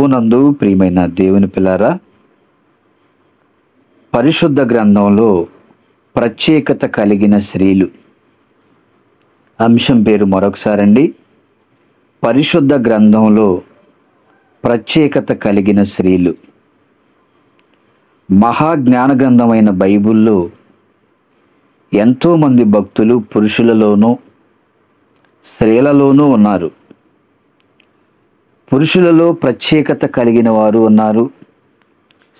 ప్రభునందు ప్రియమైన దేవుని పిల్లారా, పరిశుద్ధ గ్రంథంలో ప్రత్యేకత కలిగిన స్త్రీలు అంశం పేరు మరొకసారండి. పరిశుద్ధ గ్రంథంలో ప్రత్యేకత కలిగిన స్త్రీలు. మహాజ్ఞాన గ్రంథమైన బైబిల్లో ఎంతోమంది భక్తులు పురుషులలోనూ స్త్రీలలోనూ ఉన్నారు. పురుషులలో ప్రత్యేకత కలిగిన వారు ఉన్నారు,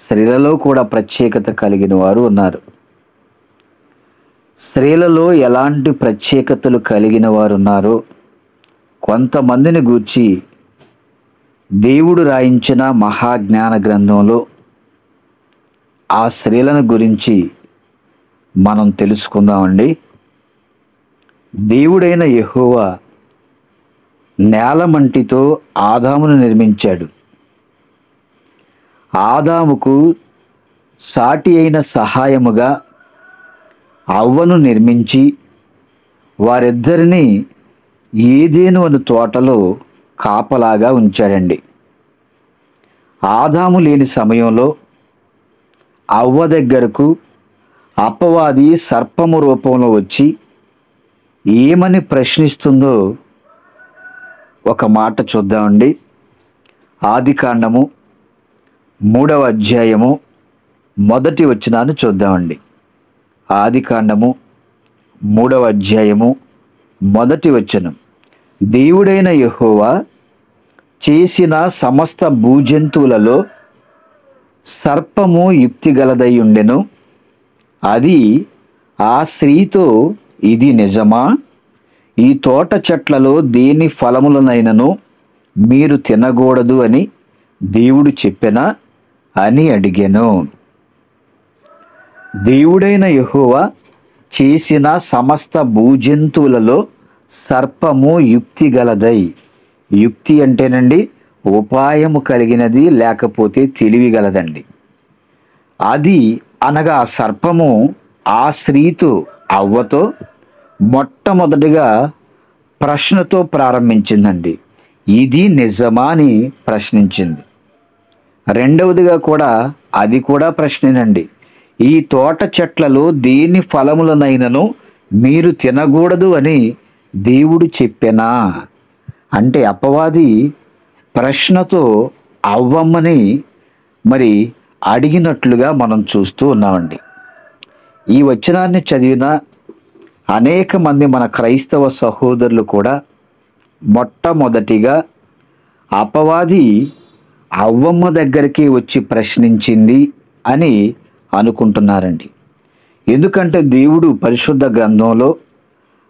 స్త్రీలలో కూడా ప్రత్యేకత కలిగిన వారు ఉన్నారు. స్త్రీలలో ఎలాంటి ప్రత్యేకతలు కలిగిన వారు ఉన్నారో కొంతమందిని గూర్చి దేవుడు రాయించిన మహాజ్ఞాన గ్రంథంలో ఆ స్త్రీలను గురించి మనం తెలుసుకుందామండి. దేవుడైన యెహోవా నేలమంటితో ఆదామును నిర్మించాడు. ఆదాముకు సాటి అయిన సహాయముగా అవ్వను నిర్మించి వారిద్దరిని ఏదేను అను తోటలో కాపలాగా ఉంచాడండి. ఆదాము లేని సమయంలో అవ్వ దగ్గరకు అపవాది సర్పము రూపంలో వచ్చి ఏమని ప్రశ్నిస్తుందో ఒక మాట చూద్దామండి. ఆదికాండము 3వ అధ్యాయము 1వ వచనాన్ని చూద్దామండి. ఆదికాండము 3వ అధ్యాయము 1వ వచనం. దేవుడైన యెహోవా చేసిన సమస్త భూజంతువులలో సర్పము యుక్తిగలదై ఉండెను. అది ఆ స్త్రీతో, ఇది నిజమా? ఈ తోట చెట్లలో దేని ఫలములనైనను మీరు తినకూడదు అని దేవుడు చెప్పెనా అని అడిగెను. దేవుడైన యెహోవా చేసిన సమస్త భూజంతువులలో సర్పము యుక్తి గలదై. యుక్తి అంటేనండి ఉపాయము కలిగినది, లేకపోతే తెలివి గలదండి. అది అనగా సర్పము ఆ స్త్రీతో, అవ్వతో మొట్టమొదటిగా ప్రశ్నతో ప్రారంభించిందండి. ఇది నిజమా అని ప్రశ్నించింది. రెండవదిగా కూడా అది కూడా ప్రశ్నేనండి. ఈ తోట చెట్లలో దేని ఫలములనైనను మీరు తినకూడదు అని దేవుడు చెప్పెనా అంటే అపవాది ప్రశ్నతో అవ్వమ్మని మరి అడిగినట్లుగా మనం చూస్తూ ఉన్నామండి. ఈ వచనాన్ని చదివిన అనేక మంది మన క్రైస్తవ సహోదరులు కూడా మొట్టమొదటిగా అపవాది అవ్వమ్మ దగ్గరికి వచ్చి ప్రశ్నించింది అని అనుకుంటున్నారండి. ఎందుకంటే దేవుడు పరిశుద్ధ గ్రంథంలో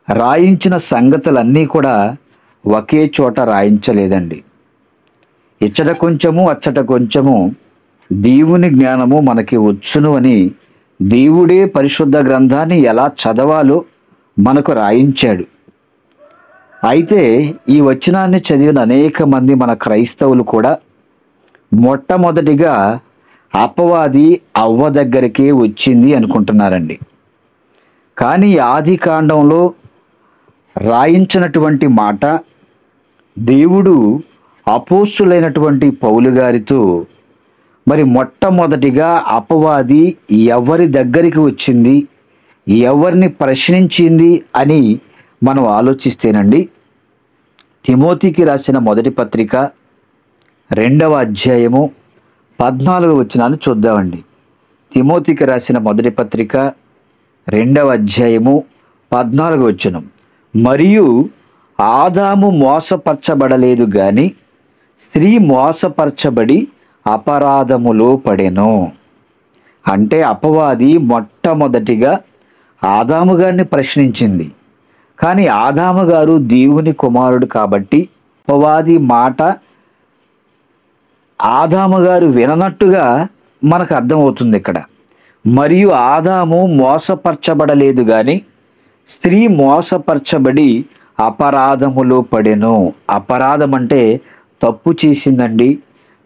రాయించిన సంగతులన్నీ కూడా ఒకే చోట రాయించలేదండి. ఇచ్చట కొంచెము అచ్చట కొంచెము దేవుని జ్ఞానము మనకి వచ్చును అని దేవుడే పరిశుద్ధ గ్రంథాన్ని ఎలా చదవాలో మనకు రాయించాడు. అయితే ఈ వచనాన్ని చదివిన అనేక మంది మన క్రైస్తవులు కూడా మొట్టమొదటిగా అపవాది అవ్వ దగ్గరికే వచ్చింది అనుకుంటున్నారండి. కానీ ఆది కాండంలో రాయించినటువంటి మాట దేవుడు అపోస్తులైనటువంటి పౌలు గారితో మరి మొట్టమొదటిగా అపవాది ఎవరి దగ్గరికి వచ్చింది, ఎవరిని ప్రశ్నించింది అని మనం ఆలోచిస్తేనండి, తిమోతికి రాసిన మొదటి పత్రిక 2వ అధ్యాయము 14వ వచనాన్ని చూద్దామండి. తిమోతికి రాసిన మొదటి పత్రిక 2వ అధ్యాయము 14వ వచనం. మరియు ఆదాము మోసపరచబడలేదు గాని స్త్రీ మోసపరచబడి అపరాధములో పడెను. అంటే అపవాది మొట్టమొదటిగా ఆదాము గారిని ప్రశ్నించింది. కానీ ఆదాము గారు దేవుని కుమారుడు కాబట్టి అపవాది మాట ఆదాము గారు విననట్టుగా మనకు అర్థమవుతుంది ఇక్కడ. మరియు ఆదాము మోసపరచబడలేదు కానీ స్త్రీ మోసపరచబడి అపరాధములో పడెను. అపరాధం అంటే తప్పు చేసిందండి,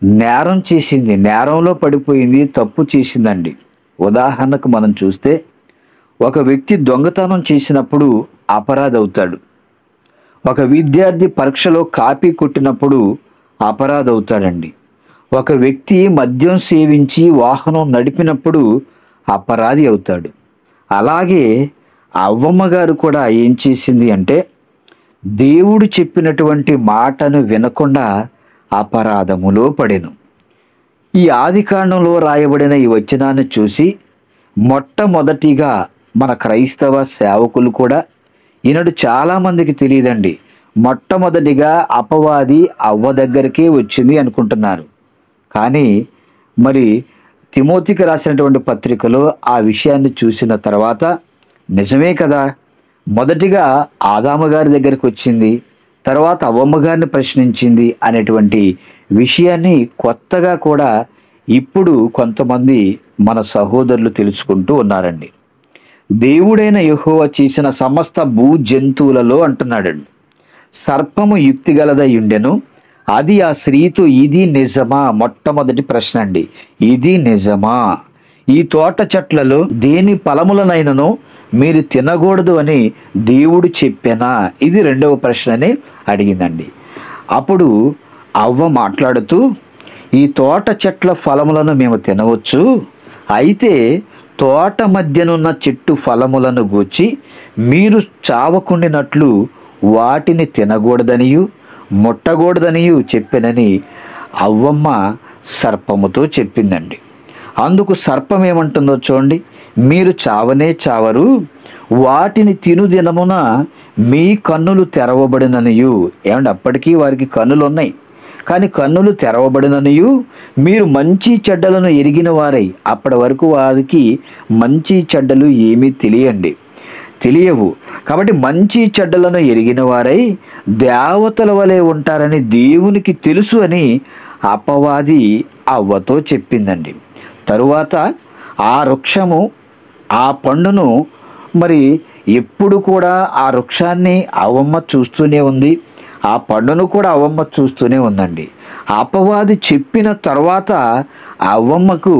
నేరం చేసింది, నేరంలో పడిపోయింది, తప్పు చేసిందండి. ఉదాహరణకు మనం చూస్తే ఒక వ్యక్తి దొంగతనం చేసినప్పుడు అపరాధి అవుతాడు. ఒక విద్యార్థి పరీక్షలో కాపీ కొట్టినప్పుడు అపరాధి అవుతాడండి. ఒక వ్యక్తి మద్యం సేవించి వాహనం నడిపినప్పుడు అపరాధి అవుతాడు. అలాగే అవ్వమ్మ గారు కూడా ఏం చేసింది అంటే దేవుడు చెప్పినటువంటి మాటను వినకుండా అపరాధములో పడెను. ఈ ఆదికాండంలో రాయబడిన ఈ వచనాన్ని చూసి మొట్టమొదటిగా మన క్రైస్తవ సేవకులు కూడా, ఈనాడు చాలామందికి తెలియదండి, మొట్టమొదటిగా అపవాది అవ్వ దగ్గరికే వచ్చింది అనుకుంటున్నారు. కానీ మరి తిమోతికి రాసినటువంటి పత్రికలో ఆ విషయాన్ని చూసిన తర్వాత నిజమే కదా, మొదటిగా ఆదాము గారి దగ్గరికి వచ్చింది, తర్వాత అవ్వమ్మ గారిని ప్రశ్నించింది అనేటువంటి విషయాన్ని కొత్తగా కూడా ఇప్పుడు కొంతమంది మన సహోదరులు తెలుసుకుంటూ ఉన్నారండి. దేవుడైన యెహోవా చేసిన సమస్త భూ జంతువులలో అంటున్నాడండి, సర్పము యుక్తిగలదై ఉండెను, అది ఆ స్త్రీతో ఇది నిజమా? మొట్టమొదటి ప్రశ్న అండి, ఇది నిజమా? ఈ తోట చెట్లలో దేని ఫలములనైనను మీరు తినకూడదు అని దేవుడు చెప్పానా? ఇది రెండవ ప్రశ్నని అడిగిందండి. అప్పుడు అవ్వ మాట్లాడుతూ, ఈ తోట చెట్ల ఫలములను మేము తినవచ్చు, అయితే తోట మధ్యనున్న చెట్టు ఫలములను గూర్చి మీరు చావకుండినట్లు వాటిని తినకూడదనియు ముట్టకూడదనియు చెప్పెనని అవ్వమ్మ సర్పముతో చెప్పిందండి. అందుకు సర్పం ఏమంటుందో చూడండి, మీరు చావనే చావరు, వాటిని తిను దినమున మీ కన్నులు తెరవబడిననియు. ఏమంటే అప్పటికీ వారికి కన్నులు ఉన్నాయి, కానీ కన్నులు తెరవబడిననియు మీరు మంచి చెడ్డలను ఎరిగిన వారై. అప్పటి వరకు వారికి మంచి చెడ్డలు ఏమీ తెలియవు. కాబట్టి మంచి చెడ్డలను ఎరిగిన వారై దేవతల వలె ఉంటారని దేవునికి తెలుసు అని అపవాది అవ్వతో చెప్పిందండి. తరువాత ఆ వృక్షము, ఆ పండును మరి ఎప్పుడు కూడా ఆ వృక్షాన్ని అవ్వమ్మ చూస్తూనే ఉంది, ఆ పండును కూడా అవ్వమ్మ చూస్తూనే ఉందండి. అపవాది చెప్పిన తర్వాత అవ్వమ్మకు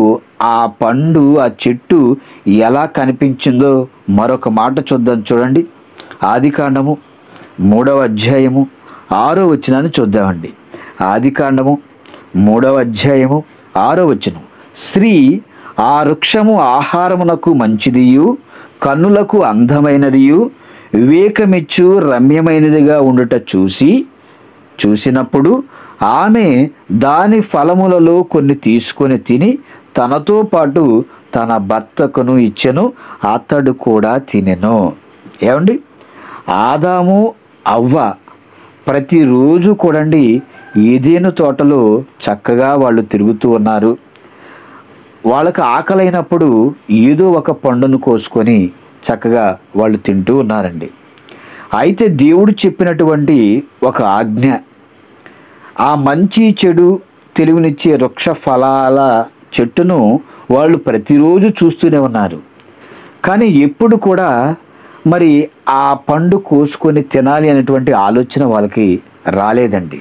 ఆ పండు, ఆ చెట్టు ఎలా కనిపించిందో మరొక మాట చూద్దాం. చూడండి, ఆదికాండము 3వ అధ్యాయము 6వ వచనాన్ని చూద్దామండి. ఆదికాండము 3వ అధ్యాయము 6వ వచనం, స్త్రీ ఆ వృక్షము ఆహారమునకు మంచిదియు కన్నులకు అందమైనదియు వివేకమిచ్చు రమ్యమైనదిగా ఉండుట చూసినప్పుడు ఆమె దాని ఫలములలో కొన్ని తీసుకొని తిని తనతో పాటు తన భర్తకును ఇచ్చెను, అతడు కూడా తినెను. ఏమండి, ఆదాము అవ్వ ప్రతిరోజు కూడండి ఏదెను తోటలో చక్కగా వాళ్ళు తిరుగుతూ ఉన్నారు. వాళ్ళకి ఆకలైనప్పుడు ఏదో ఒక పండును కోసుకొని చక్కగా వాళ్ళు తింటూ ఉన్నారండి. అయితే దేవుడు చెప్పినటువంటి ఒక ఆజ్ఞ, ఆ మంచి చెడు తెలివినిచ్చే వృక్ష ఫలాల చెట్టును వాళ్ళు ప్రతిరోజు చూస్తూనే ఉన్నారు. కానీ ఎప్పుడు కూడా మరి ఆ పండు కోసుకొని తినాలి అనేటువంటి ఆలోచన వాళ్ళకి రాలేదండి.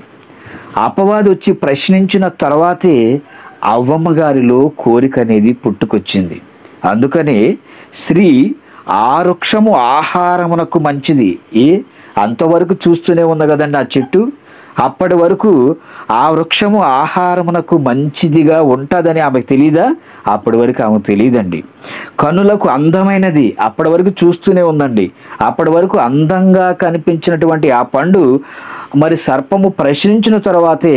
అపవాది వచ్చి ప్రశ్నించిన తర్వాతే అవ్వమ్మ గారిలో కోరిక అనేది పుట్టుకొచ్చింది. అందుకనే స్త్రీ ఆ వృక్షము ఆహారమునకు మంచిది, అంతవరకు చూస్తూనే ఉంది కదండి ఆ చెట్టు, అప్పటి వరకు ఆ వృక్షము ఆహారమునకు మంచిదిగా ఉంటుందని ఆమెకు తెలీదా? అప్పటి వరకు ఆమెకు తెలియదండి. కన్నులకు అందమైనది, అప్పటి వరకు చూస్తూనే ఉందండి. అప్పటి వరకు అందంగా కనిపించినటువంటి ఆ పండు మరి సర్పము ప్రశ్నించిన తర్వాతే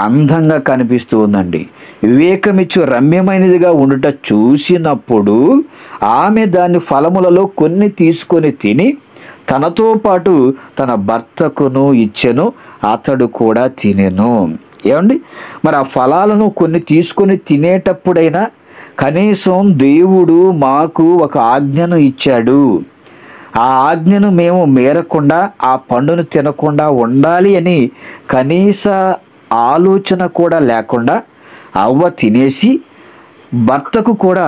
అందంగా కనిపిస్తూ ఉందండి. వివేకమిచ్చు రమ్యమైనదిగా ఉండుట చూసినప్పుడు ఆమె దాని ఫలములలో కొన్ని తీసుకొని తిని తనతో పాటు తన భర్తకును ఇచ్చెను, అతడు కూడా తినెను. ఏమండి, మరి ఆ ఫలాలను కొన్ని తీసుకొని తినేటప్పుడైనా కనీసం దేవుడు మాకు ఒక ఆజ్ఞను ఇచ్చాడు, ఆ ఆజ్ఞను మేము మేరకుండా ఆ పండును తినకుండా ఉండాలి అని కనీస ఆలోచన కూడా లేకుండా అవ్వ తినేసి భర్తకు కూడా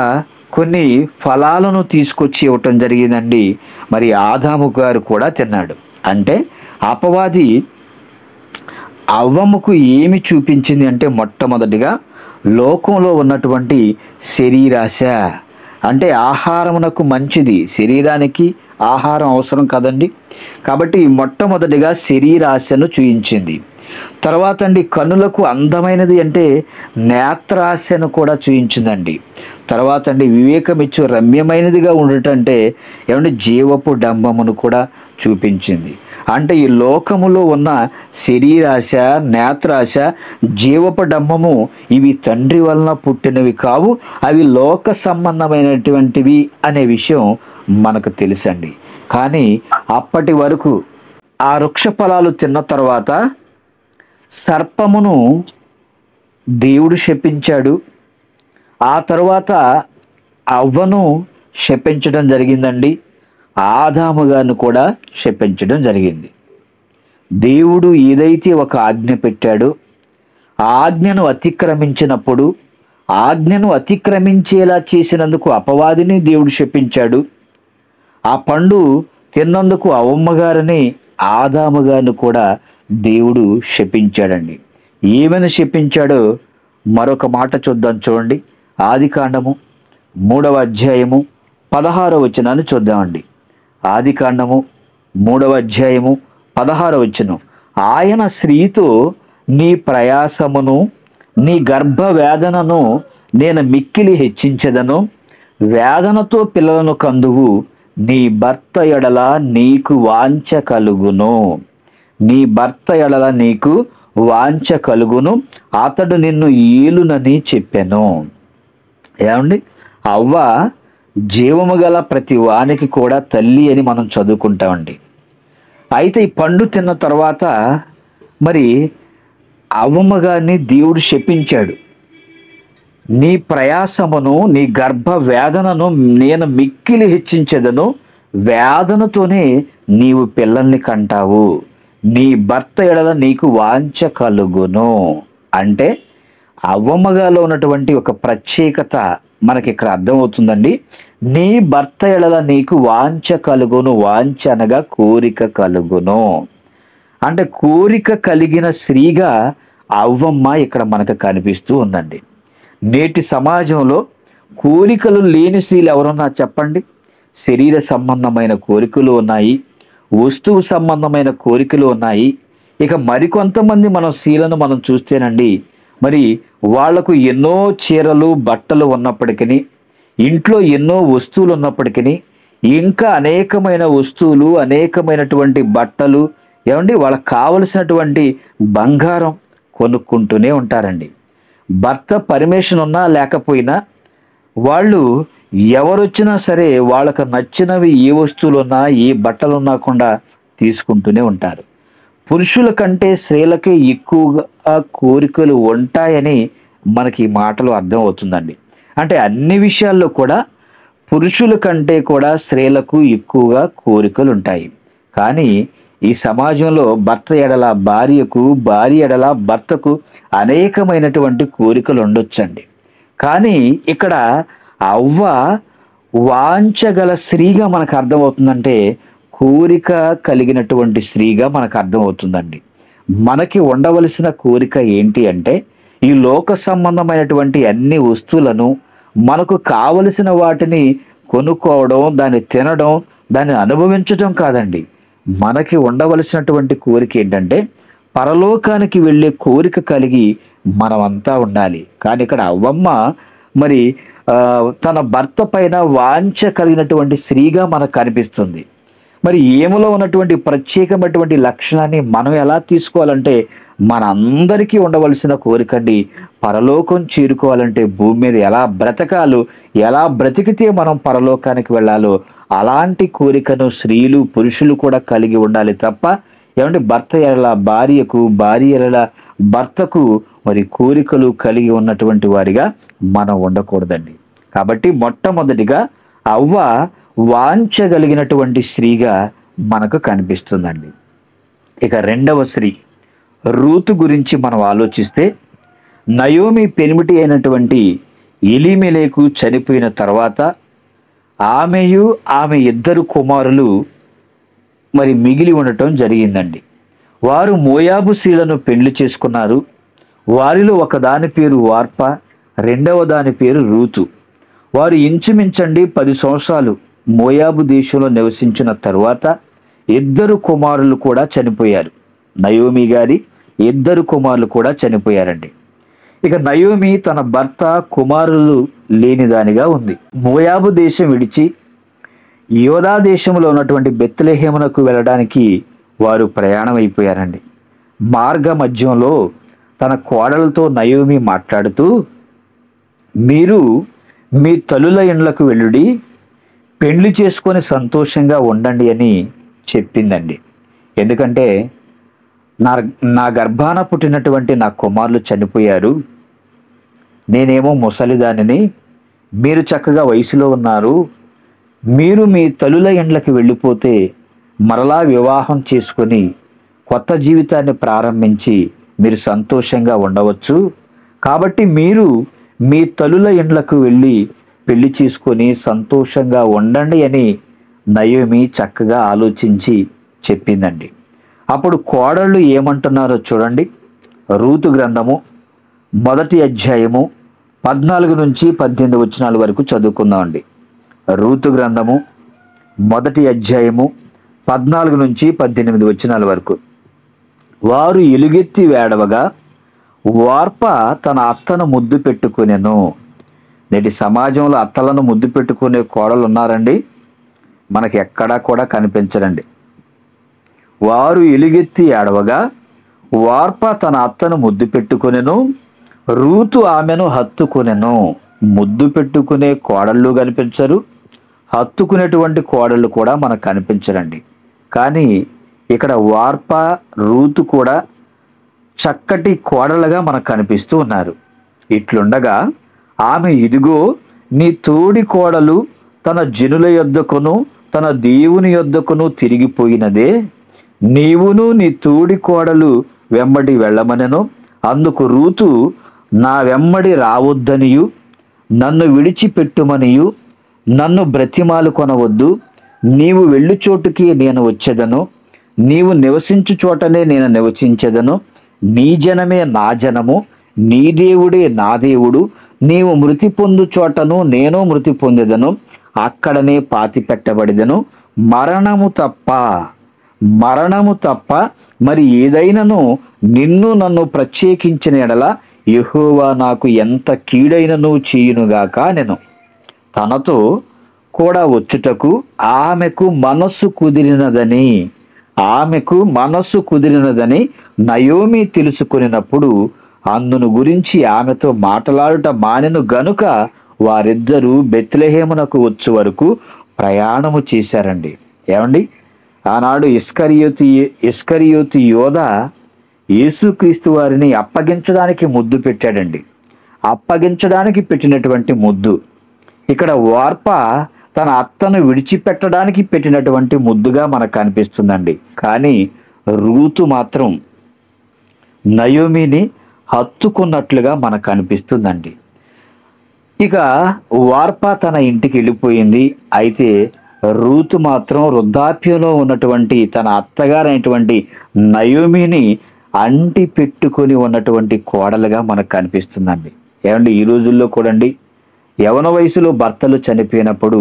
కొన్ని ఫలాలను తీసుకొచ్చి ఇవ్వటం జరిగిందండి. మరి ఆదాము గారు కూడా తిన్నాడు. అంటే అపవాది అవ్వమ్మకు ఏమి చూపించింది అంటే మొట్టమొదటిగా లోకంలో ఉన్నటువంటి శరీరాశ. అంటే ఆహారమునకు మంచిది, శరీరానికి ఆహారం అవసరం కదండి. కాబట్టి మొట్టమొదటిగా శరీరాశను చూయించింది. తర్వాత అండి కన్నులకు అందమైనది అంటే నేత్రాశను కూడా చూయించిందండి. తర్వాత అండి వివేకం ఇచ్చు రమ్యమైనదిగా ఉండటంటే ఏమంటే జీవపు డంబమును కూడా చూపించింది. అంటే ఈ లోకములో ఉన్న శరీరాశ, నేత్రాశ, జీవపు డంబము ఇవి తండ్రి వలన పుట్టినవి కావు, అవి లోక సంబంధమైనటువంటివి అనే విషయం మనకు తెలుసండి. కానీ అప్పటి వరకు ఆ వృక్ష ఫలాలు తిన్న తర్వాత సర్పమును దేవుడు శపించాడు. ఆ తర్వాత అవ్వను శపించడం జరిగిందండి. ఆదాము గారిని కూడా శపించడం జరిగింది. దేవుడు ఏదైతే ఒక ఆజ్ఞ పెట్టాడో ఆ ఆజ్ఞను అతిక్రమించినప్పుడు, ఆజ్ఞను అతిక్రమించేలా చేసినందుకు అపవాదిని దేవుడు శపించాడు. ఆ పండు తిన్నందుకు అవ్వమ్మగారిని, ఆదాము గారిని కూడా దేవుడు శపించాడండి. ఏమని శపించాడో మరొక మాట చూద్దాం. చూడండి, ఆదికాండము 3వ అధ్యాయము 16వ వచనాన్ని చూద్దామండి. ఆదికాండము 3వ అధ్యాయము 16వ వచనం, ఆయన స్త్రీతో నీ ప్రయాసమును నీ గర్భ వేదనను నేను మిక్కిలి హెచ్చించెదను, వేదనతో పిల్లలను కందువు, నీ భర్త ఎడల నీకు వాంఛ కలుగును, నీ భర్త ఎడల నీకు వాంఛ కలుగును, అతడు నిన్ను ఏలునని చెప్పెను. ఏమండి, అవ్వ జీవము గల ప్రతి వానికి కూడా తల్లి అని మనం చదువుకుంటామండి. అయితే ఈ పండు తిన్న తర్వాత మరి అవ్వమ్మ గారిని దేవుడు శపించాడు. నీ ప్రయాసమును నీ గర్భ వేదనను నేను మిక్కిలి హెచ్చించెదను, వేదనతోనే నీవు పిల్లల్ని కంటావు, నీ భర్త ఎడల నీకు వాంఛ కలుగును. అంటే అవ్వమ్మగాలో ఉన్నటువంటి ఒక ప్రత్యేకత మనకి ఇక్కడ అర్థమవుతుందండి. నీ భర్త ఎడల నీకు వాంఛ కలుగును, వాంఛ అనగా కోరిక కలుగును. అంటే కోరిక కలిగిన స్త్రీగా అవ్వమ్మ ఇక్కడ మనకు కనిపిస్తూ ఉందండి. నేటి సమాజంలో కోరికలు లేని స్త్రీలు ఎవరున్నా చెప్పండి. శరీర సంబంధమైన కోరికలు ఉన్నాయి, వస్తువు సంబంధమైన కోరికలు ఉన్నాయి. ఇక మరికొంతమంది మనం స్త్రీలను మనం చూస్తేనండి, మరి వాళ్లకు ఎన్నో చీరలు బట్టలు ఉన్నప్పటికీ, ఇంట్లో ఎన్నో వస్తువులు ఉన్నప్పటికీ, ఇంకా అనేకమైన వస్తువులు, అనేకమైనటువంటి బట్టలు, ఏమండి వాళ్ళకు కావలసినటువంటి బంగారం కొనుక్కుంటూనే ఉంటారండి. భర్త పర్మిషన్ ఉన్నా లేకపోయినా వాళ్ళు ఎవరొచ్చినా సరే వాళ్ళకు నచ్చినవి ఏ వస్తువులు ఉన్నా ఏ బట్టలు ఉన్నా కూడా తీసుకుంటూనే ఉంటారు. పురుషుల కంటే స్త్రీలకే ఎక్కువగా కోరికలు ఉంటాయని మనకి ఈ మాటలు అర్థమవుతుందండి. అంటే అన్ని విషయాల్లో కూడా పురుషుల కంటే కూడా స్త్రీలకు ఎక్కువగా కోరికలు ఉంటాయి. కానీ ఈ సమాజంలో భర్త ఎడల భార్యకు, భార్య ఎడల భర్తకు అనేకమైనటువంటి కోరికలు ఉండొచ్చండి. కానీ ఇక్కడ అవ్వ వాంఛగల స్త్రీగా మనకు అర్థమవుతుందంటే కోరిక కలిగినటువంటి స్త్రీగా మనకు అర్థమవుతుందండి. మనకి ఉండవలసిన కోరిక ఏంటి అంటే ఈ లోక సంబంధమైనటువంటి అన్ని వస్తువులను, మనకు కావలసిన వాటిని కొనుక్కోవడం, దాన్ని తినడం, దాన్ని అనుభవించడం కాదండి. మనకి ఉండవలసినటువంటి కోరిక ఏంటంటే పరలోకానికి వెళ్ళే కోరిక కలిగి మనమంతా ఉండాలి. కానీ ఇక్కడ అవ్వమ్మ మరి తన భర్త పైన వాంఛ కలిగినటువంటి స్త్రీగా మనకు కనిపిస్తుంది. మరి ఏములో ఉన్నటువంటి ప్రత్యేకమైనటువంటి లక్షణాన్ని మనం ఎలా తీసుకోవాలంటే మనందరికీ ఉండవలసిన కోరికండి. పరలోకం చేరుకోవాలంటే భూమి మీద ఎలా బ్రతకాలో, ఎలా బ్రతికితే మనం పరలోకానికి వెళ్ళాలో అలాంటి కోరికను స్త్రీలు పురుషులు కూడా కలిగి ఉండాలి తప్ప ఏమంటే భర్త ఎడల భార్యకు, భార్య ఎడల భర్తకు మరి కోరికలు కలిగి ఉన్నటువంటి వారిగా మనం ఉండకూడదండి. కాబట్టి మొట్టమొదటిగా అవ్వ వాంఛగలిగినటువంటి స్త్రీగా మనకు కనిపిస్తుందండి. ఇక రెండవ స్త్రీ రూతు గురించి మనం ఆలోచిస్తే, నయోమి పెనిమిటి అయినటువంటి ఎలీమెలెకు చనిపోయిన తర్వాత ఆమెయు ఆమె ఇద్దరు కుమారులు మరి మిగిలి ఉండటం జరిగిందండి. వారు మోయాబు స్త్రీలను పెళ్లి చేసుకున్నారు. వారిలో ఒకదాని పేరు వార్ప, రెండవ దాని పేరు రూతు. వారు ఇంచుమించండి 10 సంవత్సరాలు మోయాబు దేశంలో నివసించిన తరువాత ఇద్దరు కుమారులు కూడా చనిపోయారు. నయోమి గారి ఇద్దరు కుమారులు కూడా చనిపోయారండి. ఇక నయోమి తన భర్త కుమారులు లేనిదానిగా ఉంది. మోయాబు దేశం విడిచి యోధా దేశంలో ఉన్నటువంటి బెత్లెహేమునకు వెళ్ళడానికి వారు ప్రయాణం అయిపోయారండి. మార్గ మధ్యంలో తన కోడలతో నయోమి మాట్లాడుతూ, మీరు మీ తల్లుల ఇండ్లకు వెళ్ళుడి, పెండ్లి చేసుకొని సంతోషంగా ఉండండి అని చెప్పిందండి. ఎందుకంటే నా గర్భాన పుట్టినటువంటి నా కుమారులు చనిపోయారు, నేనేమో ముసలిదానిని, మీరు చక్కగా వయసులో ఉన్నారు, మీరు మీ తల్లుల ఇండ్లకి వెళ్ళిపోతే మరలా వివాహం చేసుకొని కొత్త జీవితాన్ని ప్రారంభించి మీరు సంతోషంగా ఉండవచ్చు, కాబట్టి మీరు మీ తల్లుల ఇండ్లకు వెళ్ళి పెళ్లి చేసుకొని సంతోషంగా ఉండండి అని నయోమి చక్కగా ఆలోచించి చెప్పిందండి. అప్పుడు కోడళ్ళు ఏమంటున్నారో చూడండి. రూతు గ్రంథము 1వ అధ్యాయము 14 నుంచి 18 వచనాల వరకు చదువుకుందామండి. రూతు గ్రంథము 1వ అధ్యాయము 14 నుంచి 18 వచనాల వరకు. వారు ఎలుగెత్తి వేడవగా వార్ప తన అత్తను ముద్దు పెట్టుకునెను. నేటి సమాజంలో అత్తలను ముద్దు పెట్టుకునే కోడలు ఉన్నారండి? మనకి ఎక్కడా కూడా కనిపించరండి. వారు ఎలుగెత్తి ఏడవగా వార్ప తన అత్తను ముద్దు పెట్టుకునెను, రూతు ఆమెను హత్తుకునెను. ముద్దు పెట్టుకునే కోడళ్ళు కనిపించరు, హత్తుకునేటువంటి కోడళ్ళు కూడా మనకు కనిపించరండి. కానీ ఇక్కడ వార్ప రూతు కూడా చక్కటి కోడలుగా మనకు కనిపిస్తూ ఉన్నారు. ఇట్లుండగా ఆమె, ఇదిగో నీ తోడి కోడలు తన జనుల యొద్దకును తన దేవుని యొద్దకును తిరిగిపోయినదే, నీవును నీ తోడి కోడలు వెంబడి వెళ్ళమనెను. అందుకు రూతు, నా వెంబడి రావద్దనియు నన్ను విడిచిపెట్టుమనియు నన్ను బ్రతిమాలు కొనవద్దు, నీవు వెళ్ళు చోటుకి నేను వచ్చేదను, నీవు నివసించు చోటనే నేను నివసించెదను, నీ జనమే నా జనము, నీ దేవుడే నా దేవుడు, నీవు మృతి పొందు చోటను నేను మృతి పొందెదను, అక్కడనే పాతి పెట్టబడిదను, మరణము తప్ప మరి ఏదైనను నిన్ను నన్ను ప్రత్యేకించిన ఎడల యెహోవా నాకు ఎంత కీడైనను చేయునుగాక నేను. తనతో కూడా వచ్చుటకు ఆమెకు మనస్సు కుదిరినదని నయోమి తెలుసుకునినప్పుడు అందును గురించి ఆమెతో మాట్లాడుట మానెను గనుక వారిద్దరూ బెత్లెహేమునకు వచ్చు వరకు ప్రయాణము చేశారండి. ఏమండి, ఆనాడు ఇస్కరియోతు యోధ యేసుక్రీస్తు వారిని అప్పగించడానికి ముద్దు పెట్టాడండి. అప్పగించడానికి పెట్టినటువంటి ముద్దు ఇక్కడ వార్ప తన అత్తను విడిచిపెట్టడానికి పెట్టినటువంటి ముద్దుగా మనకు కనిపిస్తుందండి. కానీ రూతు మాత్రం నయోమిని హత్తుకున్నట్లుగా మనకు కనిపిస్తుందండి. ఇక వార్ప తన ఇంటికి వెళ్ళిపోయింది. అయితే రూతు మాత్రం వృద్ధాప్యంలో ఉన్నటువంటి తన అత్తగారైనటువంటి నయోమిని అంటి పెట్టుకొని ఉన్నటువంటి కోడలుగా మనకు కనిపిస్తుందండి. ఏమండి, ఈ రోజుల్లో కూడండి యవన వయసులో భర్తలు చనిపోయినప్పుడు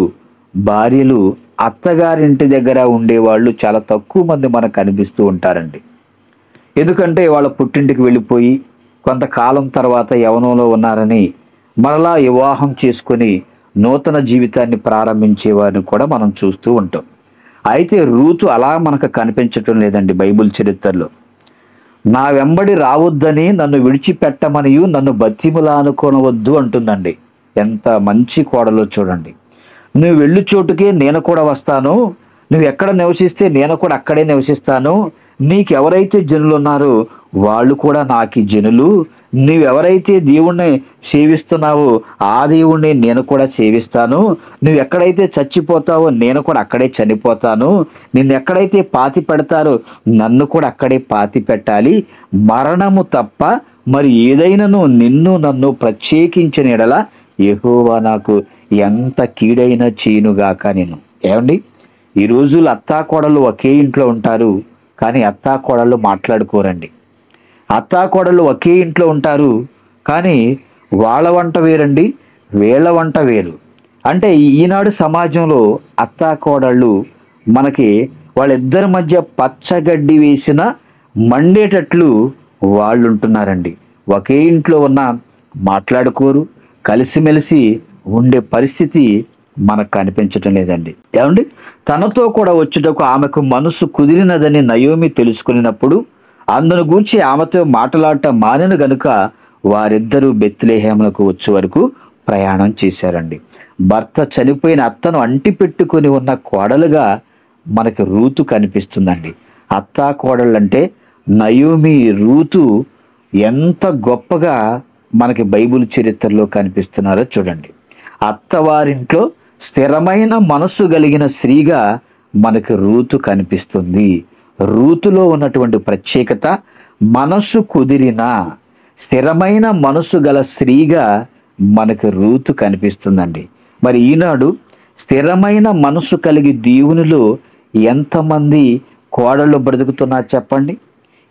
భార్యలు అత్తగారింటి దగ్గర ఉండేవాళ్ళు చాలా తక్కువ మంది మనకు కనిపిస్తూ ఉంటారండి. ఎందుకంటే వాళ్ళ పుట్టింటికి వెళ్ళిపోయి కొంతకాలం తర్వాత యవనంలో ఉన్నారని మరలా వివాహం చేసుకొని నూతన జీవితాన్ని ప్రారంభించేవారిని కూడా మనం చూస్తూ ఉంటాం. అయితే రూతు అలా మనకు కనిపించటం లేదండి. బైబిల్ చరిత్రలో నా వెంబడి రావద్దని నన్ను విడిచిపెట్టమనియు నన్ను బతిములా అనుకోనవద్దు అంటుందండి. ఎంత మంచి కోడలో చూడండి. నువ్వు వెళ్ళు చోటుకే నేను కూడా వస్తాను, నువ్వు ఎక్కడ నివసిస్తే నేను కూడా అక్కడే నివసిస్తాను, నీకెవరైతే జనులు ఉన్నారో వాళ్ళు కూడా నాకు జనులు, నువ్వెవరైతే దేవుణ్ణి సేవిస్తున్నావో ఆ దేవుణ్ణి నేను కూడా సేవిస్తాను, నువ్వు ఎక్కడైతే చచ్చిపోతావో నేను కూడా అక్కడే చనిపోతాను, నిన్ను ఎక్కడైతే పాతి పెడతారో నన్ను కూడా అక్కడే పాతి పెట్టాలి, మరణము తప్ప మరి ఏదైనాను నిన్ను నన్ను ప్రత్యేకించిన ఎడల యెహోవా నాకు ఎంత కీడైనా చేయనుగాక నేను. ఏమండి, ఈ రోజులు అత్తాకోడలు ఒకే ఇంట్లో ఉంటారు, కానీ అత్తాకోడళ్ళు మాట్లాడుకోరండి. అత్తాకోడళ్ళు ఒకే ఇంట్లో ఉంటారు, కానీ వాళ్ళ వంట వేరండి, వీళ్ళ వంట వేరు. అంటే ఈనాడు సమాజంలో అత్తాకోడళ్ళు మనకి వాళ్ళిద్దరి మధ్య పచ్చగడ్డి వేసిన మండేటట్లు వాళ్ళు ఉంటున్నారండి. ఒకే ఇంట్లో ఉన్న మాట్లాడుకోరు, కలిసిమెలిసి ఉండే పరిస్థితి మనకు కనిపించటం లేదండి. ఏమండి, తనతో కూడా వచ్చుటకు ఆమెకు మనసు కుదిరినదని నయోమి తెలుసుకున్నప్పుడు అందును గూర్చి ఆమెతో మాట్లాడటం మానిన గనుక వారిద్దరూ బెత్లెహేమునకు వచ్చే వరకు ప్రయాణం చేశారండి. భర్త చనిపోయిన అత్తను అంటి పెట్టుకుని ఉన్న కోడలుగా మనకి రూతు కనిపిస్తుందండి. అత్తా కోడళ్ళంటే నయోమి, రూతు ఎంత గొప్పగా మనకి బైబిల్ చరిత్రలో కనిపిస్తున్నారో చూడండి. అత్తవారింట్లో స్థిరమైన మనసు కలిగిన స్త్రీగా మనకి రూతు కనిపిస్తుంది. రూతులో ఉన్నటువంటి ప్రత్యేకత మనసు కుదిరిన స్థిరమైన మనసు గల స్త్రీగా మనకి రూతు కనిపిస్తుందండి. మరి ఈనాడు స్థిరమైన మనసు కలిగి దేవునిలో ఎంతమంది కోడళ్ళు బ్రతుకుతున్నారు చెప్పండి?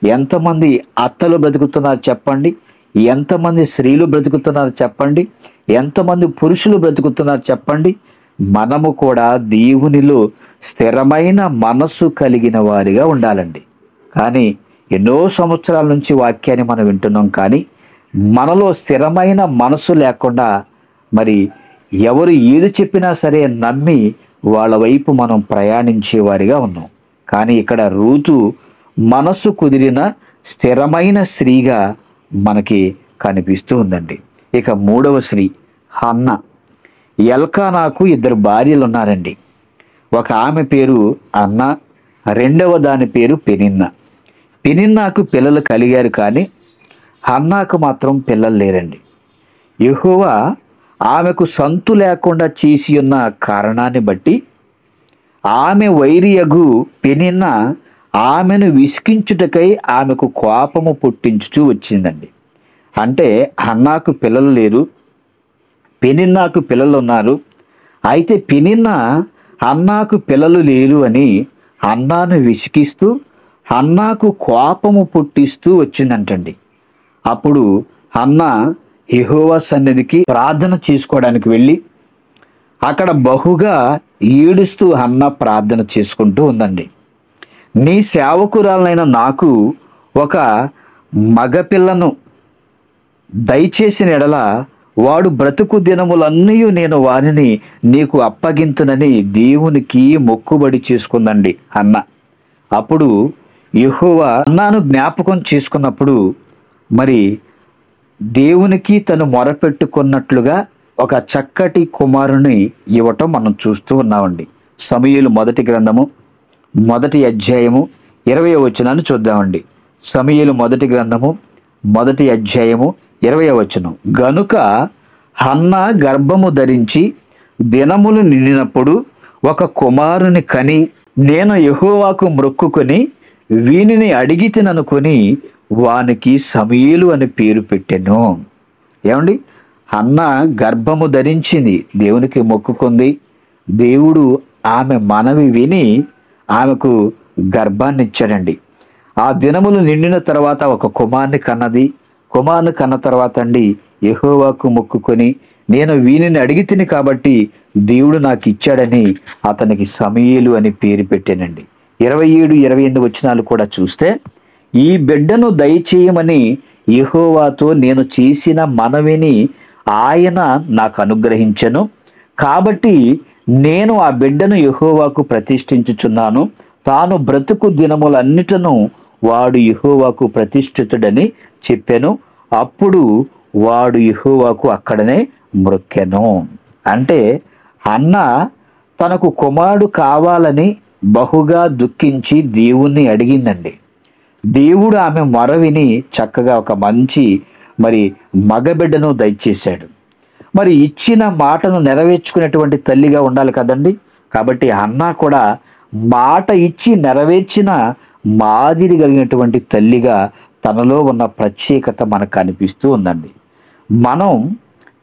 ఎంతమంది అత్తలు బ్రతుకుతున్నారు చెప్పండి? ఎంతమంది స్త్రీలు బ్రతుకుతున్నారు చెప్పండి? ఎంతమంది పురుషులు బ్రతుకుతున్నారు చెప్పండి? మనము కూడా దేవునిలో స్థిరమైన మనసు కలిగిన వారిగా ఉండాలండి. కానీ ఎన్నో సంవత్సరాల నుంచి వాక్యాన్ని మనం వింటున్నాం, కానీ మనలో స్థిరమైన మనసు లేకుండా మరి ఎవరు ఏది చెప్పినా సరే నమ్మి వాళ్ళ వైపు మనం ప్రయాణించే వారిగా ఉన్నాం. కానీ ఇక్కడ రూతు మనసు కుదిరిన స్థిరమైన స్త్రీగా మనకి కనిపిస్తూ ఉందండి. ఇక మూడవ స్త్రీ హన్న. ఎల్కానాకు ఇద్దరు భార్యలు ఉన్నారండి. ఒక ఆమె పేరు అన్న, రెండవ దాని పేరు పెనిన్నా. పెనిన్నాకు పిల్లలు కలిగారు, కానీ హన్నాకు మాత్రం పిల్లలు లేరండి. యెహోవా ఆమెకు సంతు లేకుండా చేసి ఉన్న కారణాన్ని బట్టి ఆమె వైరియగు పెనిన్నా ఆమెను విసికించుటకై ఆమెకు కోపము పుట్టించుచూ వచ్చిందండి. అంటే హన్నాకు పిల్లలు లేరు, పెనిన్నాకు పిల్లలు ఉన్నారు. అయితే పెనిన్నా హన్నాకు పిల్లలు లేరు అని హన్నాను విసికిస్తూ హన్నాకు కోపము పుట్టిస్తూ వచ్చిందంటండి. అప్పుడు హన్నా యెహోవా సన్నిధికి ప్రార్థన చేసుకోవడానికి వెళ్ళి అక్కడ బహుగా ఏడుస్తూ హన్నా ప్రార్థన చేసుకుంటూ ఉందండి. నీ సేవకురాలైన నాకు ఒక మగపిల్లను దయచేసిన ఎడల వాడు బ్రతుకు దినములన్నీ నేను వారిని నీకు అప్పగింతునని దేవునికి మొక్కుబడి చేసుకుందండి అన్న. అప్పుడు యెహోవా అన్నాను జ్ఞాపకం చేసుకున్నప్పుడు మరి దేవునికి తను మొరపెట్టుకున్నట్లుగా ఒక చక్కటి కుమారుని ఇవ్వటం మనం చూస్తూ ఉన్నామండి. సమూయేలు మొదటి గ్రంథము 1వ అధ్యాయము 20వ వచనాన్ని చూద్దామండి. సమూయేలు మొదటి గ్రంథము 1వ అధ్యాయము 20వ వచనం. గనుక హన్నా గర్భము ధరించి దినములు నిండినప్పుడు ఒక కుమారుని కని నేను యెహోవాకు మ్రొక్కుకొని వీనిని అడిగితిననుకొని వానికి సమూయేలు అని పేరు పెట్టెను. ఏమండి, హన్నా గర్భము ధరించింది, దేవునికి మొక్కుకుంది. దేవుడు ఆమె మనవి విని ఆమెకు గర్భాన్ని ఇచ్చాడండి. ఆ దినములు నిండిన తర్వాత ఒక కుమారుని కన్నది. కుమారుని కన్న తర్వాత అండి యెహోవాకు మొక్కుకొని నేను వీనిని అడిగి తిని కాబట్టి దేవుడు నాకు ఇచ్చాడని అతనికి సమూయేలు అని పేరు పెట్టానండి. 27, 28 వచనాలు కూడా చూస్తే ఈ బిడ్డను దయచేయమని యెహోవాతో నేను చేసిన మనవిని ఆయన నాకు అనుగ్రహించెను, కాబట్టి నేను ఆ బిడ్డను యెహోవాకు ప్రతిష్ఠించుచున్నాను. తాను బ్రతుకు దినములన్నిటను వాడు యెహోవాకు ప్రతిష్ఠితుడని చెప్పాను. అప్పుడు వాడు యెహోవాకు అక్కడనే మ్రొక్కెను. అంటే అన్న తనకు కుమారుడు కావాలని బహుగా దుఃఖించి దేవుణ్ణి అడిగిందండి. దేవుడు ఆమె మొరవిని చక్కగా ఒక మంచి మగబిడ్డను దయచేశాడు. మరి ఇచ్చిన మాటను నెరవేర్చుకునేటువంటి తల్లిగా ఉండాలి కదండి. కాబట్టి హన్నా కూడా మాట ఇచ్చి నెరవేర్చిన మాదిరి కలిగినటువంటి తల్లిగా తనలో ఉన్న ప్రత్యేకత మనకు కనిపిస్తూ ఉందండి. మనం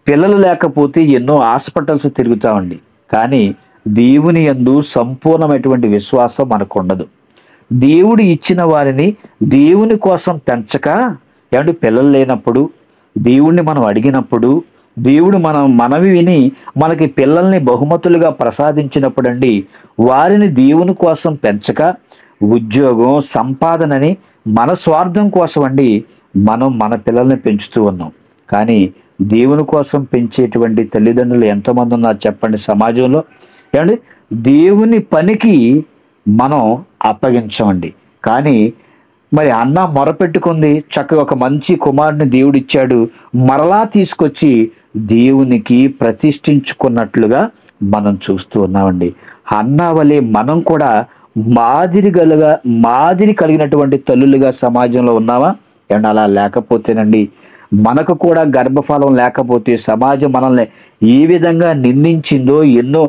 పిల్లలు లేకపోతే ఎన్నో హాస్పిటల్స్ తిరుగుతామండి, కానీ దేవుని యందు సంపూర్ణమైనటువంటి విశ్వాసం మనకు ఉండదు. దేవుడు ఇచ్చిన వారిని దేవుని కోసం పెంచక, ఏమంటే పిల్లలు లేనప్పుడు దేవుణ్ణి మనం అడిగినప్పుడు దేవుడు మనవి విని మనకి పిల్లల్ని బహుమతులుగా ప్రసాదించినప్పుడు అండి వారిని దేవుని కోసం పెంచక ఉద్యోగం సంపాదనని మన స్వార్థం కోసం అండి మనం మన పిల్లల్ని పెంచుతూ ఉన్నాం. కానీ దేవుని కోసం పెంచేటువంటి తల్లిదండ్రులు ఎంతమంది ఉన్నారు చెప్పండి సమాజంలో? ఏమండి, దేవుని పనికి మనం అప్పగించమండి. కానీ మరి అన్న మొరపెట్టుకుంది, చక్కగా ఒక మంచి కుమారుని దేవుడిచ్చాడు, మరలా తీసుకొచ్చి దేవునికి ప్రతిష్ఠించుకున్నట్లుగా మనం చూస్తూ ఉన్నామండి. అన్న వలె మనం కూడా మాదిరి కలిగినటువంటి తల్లులుగా సమాజంలో ఉన్నామా? ఏమన్నా అలా లేకపోతేనండి, మనకు కూడా గర్భఫలం లేకపోతే సమాజం మనల్ని ఏ విధంగా నిందించిందో, ఎన్నో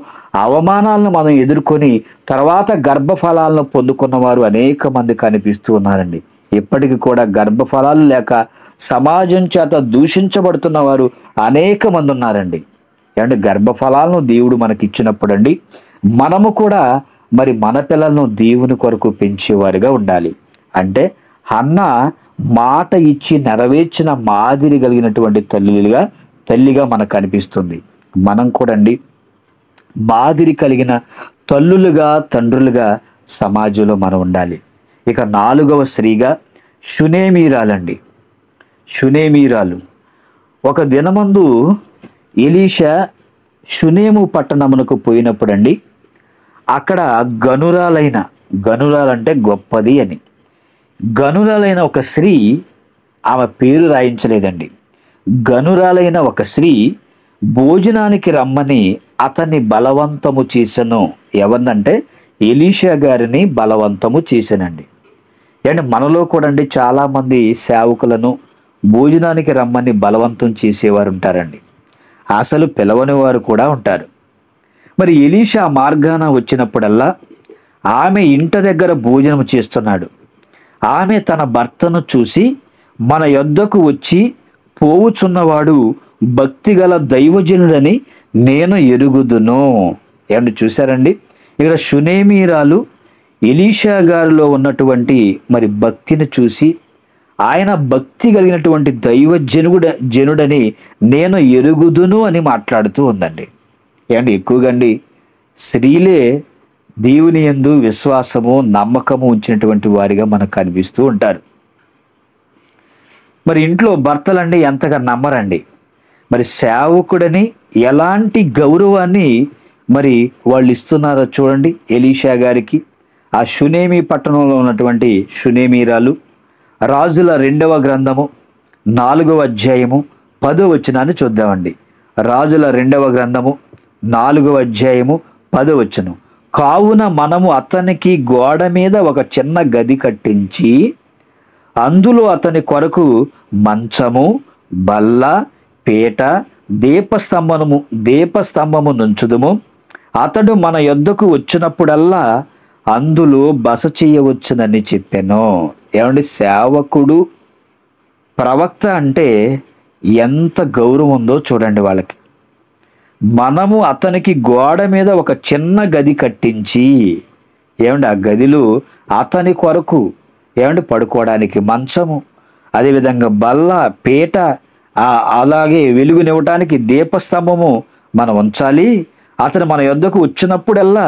అవమానాలను మనం ఎదుర్కొని తర్వాత గర్భఫలాలను పొందుకున్న వారు అనేక మంది కనిపిస్తూ ఉన్నారండి. ఇప్పటికి కూడా గర్భఫలాలు లేక సమాజం చేత దూషించబడుతున్న వారు అనేక మంది ఉన్నారండి. ఏమంటే గర్భఫలాలను దేవుడు మనకి ఇచ్చినప్పుడు అండి, మనము కూడా మరి మన పిల్లలను దేవుని కొరకు పెంచేవారుగా ఉండాలి. అంటే హన్నా మాట ఇచ్చి నెరవేర్చిన మాదిరి కలిగినటువంటి తల్లిగా మనకు కనిపిస్తుంది. మనం కూడా అండి మాదిరి కలిగిన తల్లులుగా తండ్రులుగా సమాజంలో మనం ఉండాలి. ఇక 4వ స్త్రీగా షునేమీరాలండి. షునేమీరాలు. ఒక దినమందు ఎలీషా షునేము పట్టణమునకు పోయినప్పుడు అండి, అక్కడ గనురాలంటే గొప్పది అని, గనురాలైన ఒక స్త్రీ, ఆమె పేరు రాయించలేదండి, గనురాలైన ఒక స్త్రీ భోజనానికి రమ్మని అతన్ని బలవంతము చేసెను. ఎవరినంటే ఎలీషా గారిని బలవంతము చేశానండి. అంటే మనలో కూడా అండి చాలామంది సేవకులను భోజనానికి రమ్మని బలవంతం చేసేవారు ఉంటారండి. అసలు పిలవని వారు కూడా ఉంటారు. మరి ఎలీషా మార్గాన వచ్చినప్పుడల్లా ఆమె ఇంటి దగ్గర భోజనం చేస్తున్నాడు. ఆమె తన భర్తను చూసి, మన యొద్దకు వచ్చి పోవుచున్నవాడు భక్తిగల దైవజనుడని నేను ఎరుగుదును. ఏమన్నా చూశారండి, ఇక్కడ షునేమీరాలు ఎలీషా గారిలో ఉన్నటువంటి మరి భక్తిని చూసి, ఆయన భక్తి కలిగినటువంటి జనుడని నేను ఎరుగుదును అని మాట్లాడుతూ ఉందండి. ఏమంటే ఎక్కువగా అండి స్త్రీలే దేవుని యందు విశ్వాసము నమ్మకము ఉంచినటువంటి వారిగా మనకు కనిపిస్తూ ఉంటారు. మరి ఇంట్లో భర్తలండి ఎంతగా నమ్మరండి. మరి సేవకుడని ఎలాంటి గౌరవాన్ని మరి వాళ్ళు ఇస్తున్నారో చూడండి ఎలీషా గారికి. ఆ షునేమి పట్టణంలో ఉన్నటువంటి షునేమీరాలు రాజుల 2వ గ్రంథము 4వ అధ్యాయము 10వ వచనాన్ని చూద్దామండి. రాజుల 2వ గ్రంథము 4వ అధ్యాయము 10వ వచనం. కావున మనము అతనికి గోడ మీద ఒక చిన్న గది కట్టించి అందులో అతని కొరకు మంచము, బల్ల, పీట, దీపస్తంభము నుంచుదుము. అతడు మన యొద్దకు వచ్చినప్పుడల్లా అందులో బస చేయవచ్చునని చెప్పాను. ఏమండి, సేవకుడు ప్రవక్త అంటే ఎంత గౌరవం ఉందో చూడండి వాళ్ళకి. మనము అతనికి గోడ మీద ఒక చిన్న గది కట్టించి, ఏమండి ఆ గదిలో అతని కొరకు ఏమండి పడుకోవడానికి మంచము, అదేవిధంగా బల్ల, పీట, అలాగే వెలుగునివ్వటానికి దీపస్తంభము మనం ఉంచాలి. అతను మన యొద్దకు వచ్చినప్పుడల్లా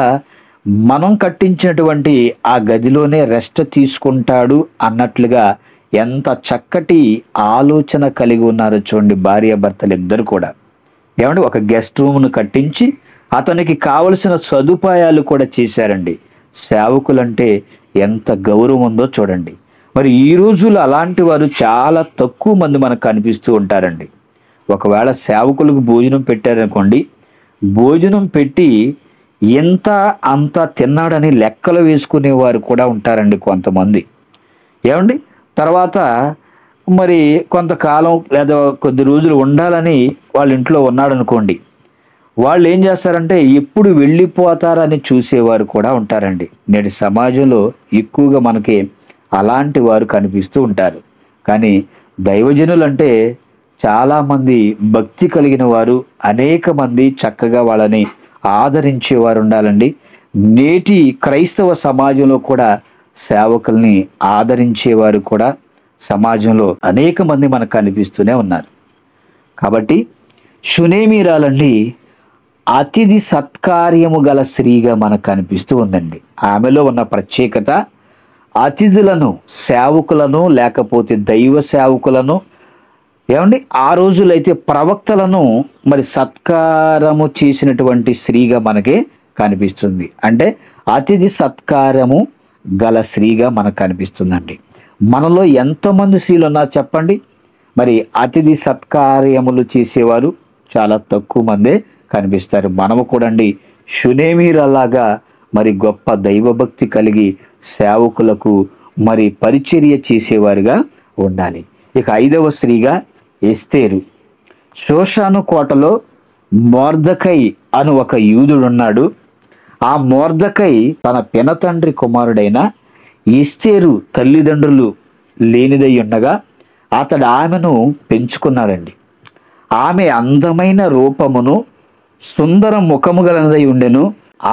మనం కట్టించినటువంటి ఆ గదిలోనే రెస్ట్ తీసుకుంటాడు అన్నట్లుగా ఎంత చక్కటి ఆలోచన కలిగి ఉన్నారో చూడండి భార్యాభర్తలు ఇద్దరు కూడా. ఏమంటే ఒక గెస్ట్ రూమ్ను కట్టించి అతనికి కావలసిన సదుపాయాలు కూడా చేశారండి. సేవకులంటే ఎంత గౌరవం ఉందో చూడండి. మరి ఈ రోజుల్లో అలాంటి వారు చాలా తక్కువ మంది మనకు కనిపిస్తూ ఉంటారండి. ఒకవేళ సేవకులకు భోజనం పెట్టారనుకోండి, భోజనం పెట్టి ఎంత అంత తిన్నాడని లెక్కలు వేసుకునేవారు కూడా ఉంటారండి కొంతమంది. ఏమండి తర్వాత మరి కొంతకాలం లేదా కొద్ది రోజులు ఉండాలని వాళ్ళ ఇంట్లో ఉన్నాడు అనుకోండి, వాళ్ళు ఏం చేస్తారంటే ఎప్పుడు వెళ్ళిపోతారని చూసేవారు కూడా ఉంటారండి. నేటి సమాజంలో ఎక్కువగా మనకి అలాంటి వారు కనిపిస్తూ ఉంటారు. కానీ దైవజనులు అంటే చాలామంది భక్తి కలిగిన వారు, అనేక మంది చక్కగా వాళ్ళని ఆదరించేవారు ఉండాలండి. నేటి క్రైస్తవ సమాజంలో కూడా సేవకుల్ని ఆదరించేవారు కూడా సమాజంలో అనేక మంది మనకు కనిపిస్తూనే ఉన్నారు. కాబట్టి షునేమీరాలండి అతిథి సత్కార్యము గల స్త్రీగా మనకు కనిపిస్తూ ఉందండి. ఆమెలో ఉన్న ప్రత్యేకత అతిథులను, సేవకులను, లేకపోతే దైవ సేవకులను, ఏమండి ఆ రోజులైతే ప్రవక్తలను మరి సత్కారము చేసినటువంటి స్త్రీగా మనకి కనిపిస్తుంది. అంటే అతిథి సత్కారము గల స్త్రీగా మనకు కనిపిస్తుందండి. మనలో ఎంతమంది స్త్రీలు ఉన్నారు చెప్పండి? మరి అతిథి సత్కార్యములు చేసేవారు చాలా తక్కువ మందే కనిపిస్తారు. మనము కూడా అండి షునేమీరలాగా మరి గొప్ప దైవభక్తి కలిగి సేవకులకు మరి పరిచర్య చేసేవారుగా ఉండాలి. ఇక 5వ స్త్రీగా ఎస్తేరు. షోషాను కోటలో మొర్దెకై అను ఒక యూదుడున్నాడు. ఆ మొర్దెకై తన పినతండ్రి కుమారుడైన ఎస్తేరు తల్లిదండ్రులు లేనిదై ఉండగా అతడు ఆమెను పెంచుకున్నాడండి. ఆమె అందమైన రూపమును సుందర ముఖము గలదై ఉండెను.